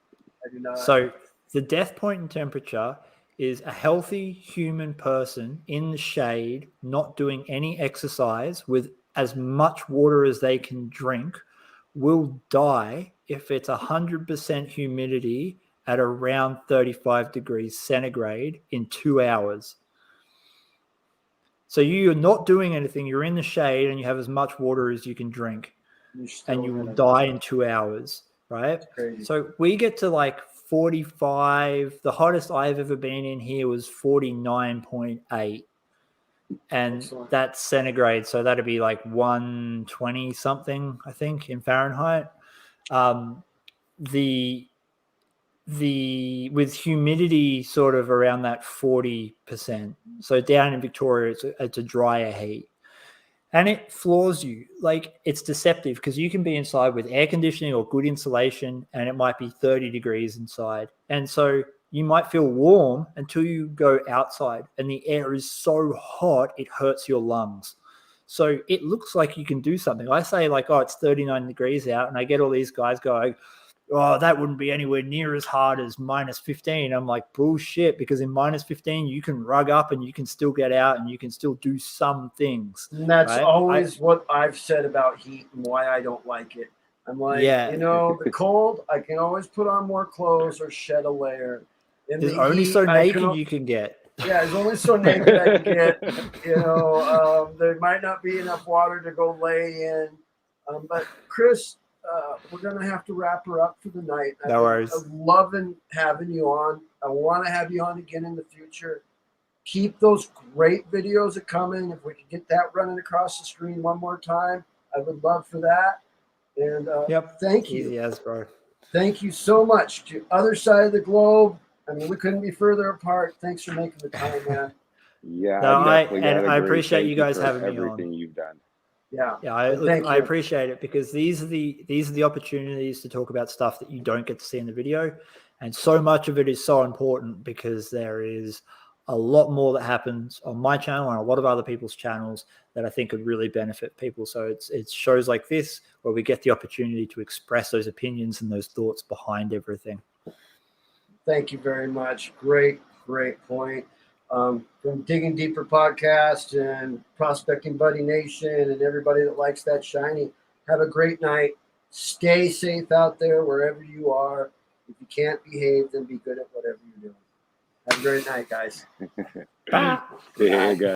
S1: I do not.
S2: So the death point in temperature is a healthy human person in the shade, not doing any exercise with as much water as they can drink, will die if it's 100% humidity at around 35 degrees centigrade in 2 hours. So you're not doing anything. You're in the shade and you have as much water as you can drink, and you will die in 2 hours, right? So we get to like 45. The hottest I've ever been in here was 49.8. And
S1: Excellent.
S2: That's centigrade. So that'd be like 120 something, I think, in Fahrenheit. With humidity sort of around that 40%. So down in Victoria, it's a drier heat. And it floors you. Like, it's deceptive because you can be inside with air conditioning or good insulation and it might be 30 degrees inside. And so you might feel warm until you go outside and the air is so hot it hurts your lungs. So it looks like you can do something. I say like, oh, it's 39 degrees out, and I get all these guys going, oh, that wouldn't be anywhere near as hard as minus 15. I'm like, bullshit, because in minus 15, you can rug up and you can still get out and you can still do some things.
S1: And that's
S2: right?
S1: always what I've said about heat and why I don't like it. I'm like, the cold, I can always put on more clothes or shed a layer.
S2: There's only so naked you can get.
S1: Yeah, there's only so naked I can get. There might not be enough water to go lay in. But Chris, we're going to have to wrap her up for the night.
S2: No worries.
S1: I'm loving having you on. I want to have you on again in the future. Keep those great videos coming. If we could get that running across the screen one more time, I would love for that. And thank you.
S2: Easy as, bro.
S1: Thank you so much. To other side of the globe. I mean, we couldn't be further apart. Thanks for making the time, man.
S3: Yeah,
S2: no, I appreciate you guys having me on.
S3: Everything you've done.
S1: Yeah,
S2: I appreciate it because these are the opportunities to talk about stuff that you don't get to see in the video, and so much of it is so important because there is a lot more that happens on my channel and a lot of other people's channels that I think could really benefit people. So it's shows like this where we get the opportunity to express those opinions and those thoughts behind everything.
S1: Thank you very much. Great point. From Digging Deeper podcast and Prospecting Buddy Nation and everybody that likes that shiny, have a great night. Stay safe out there wherever you are. If you can't behave, then be good at whatever you're doing. Have a great night, guys.
S2: Bye.
S3: There you go.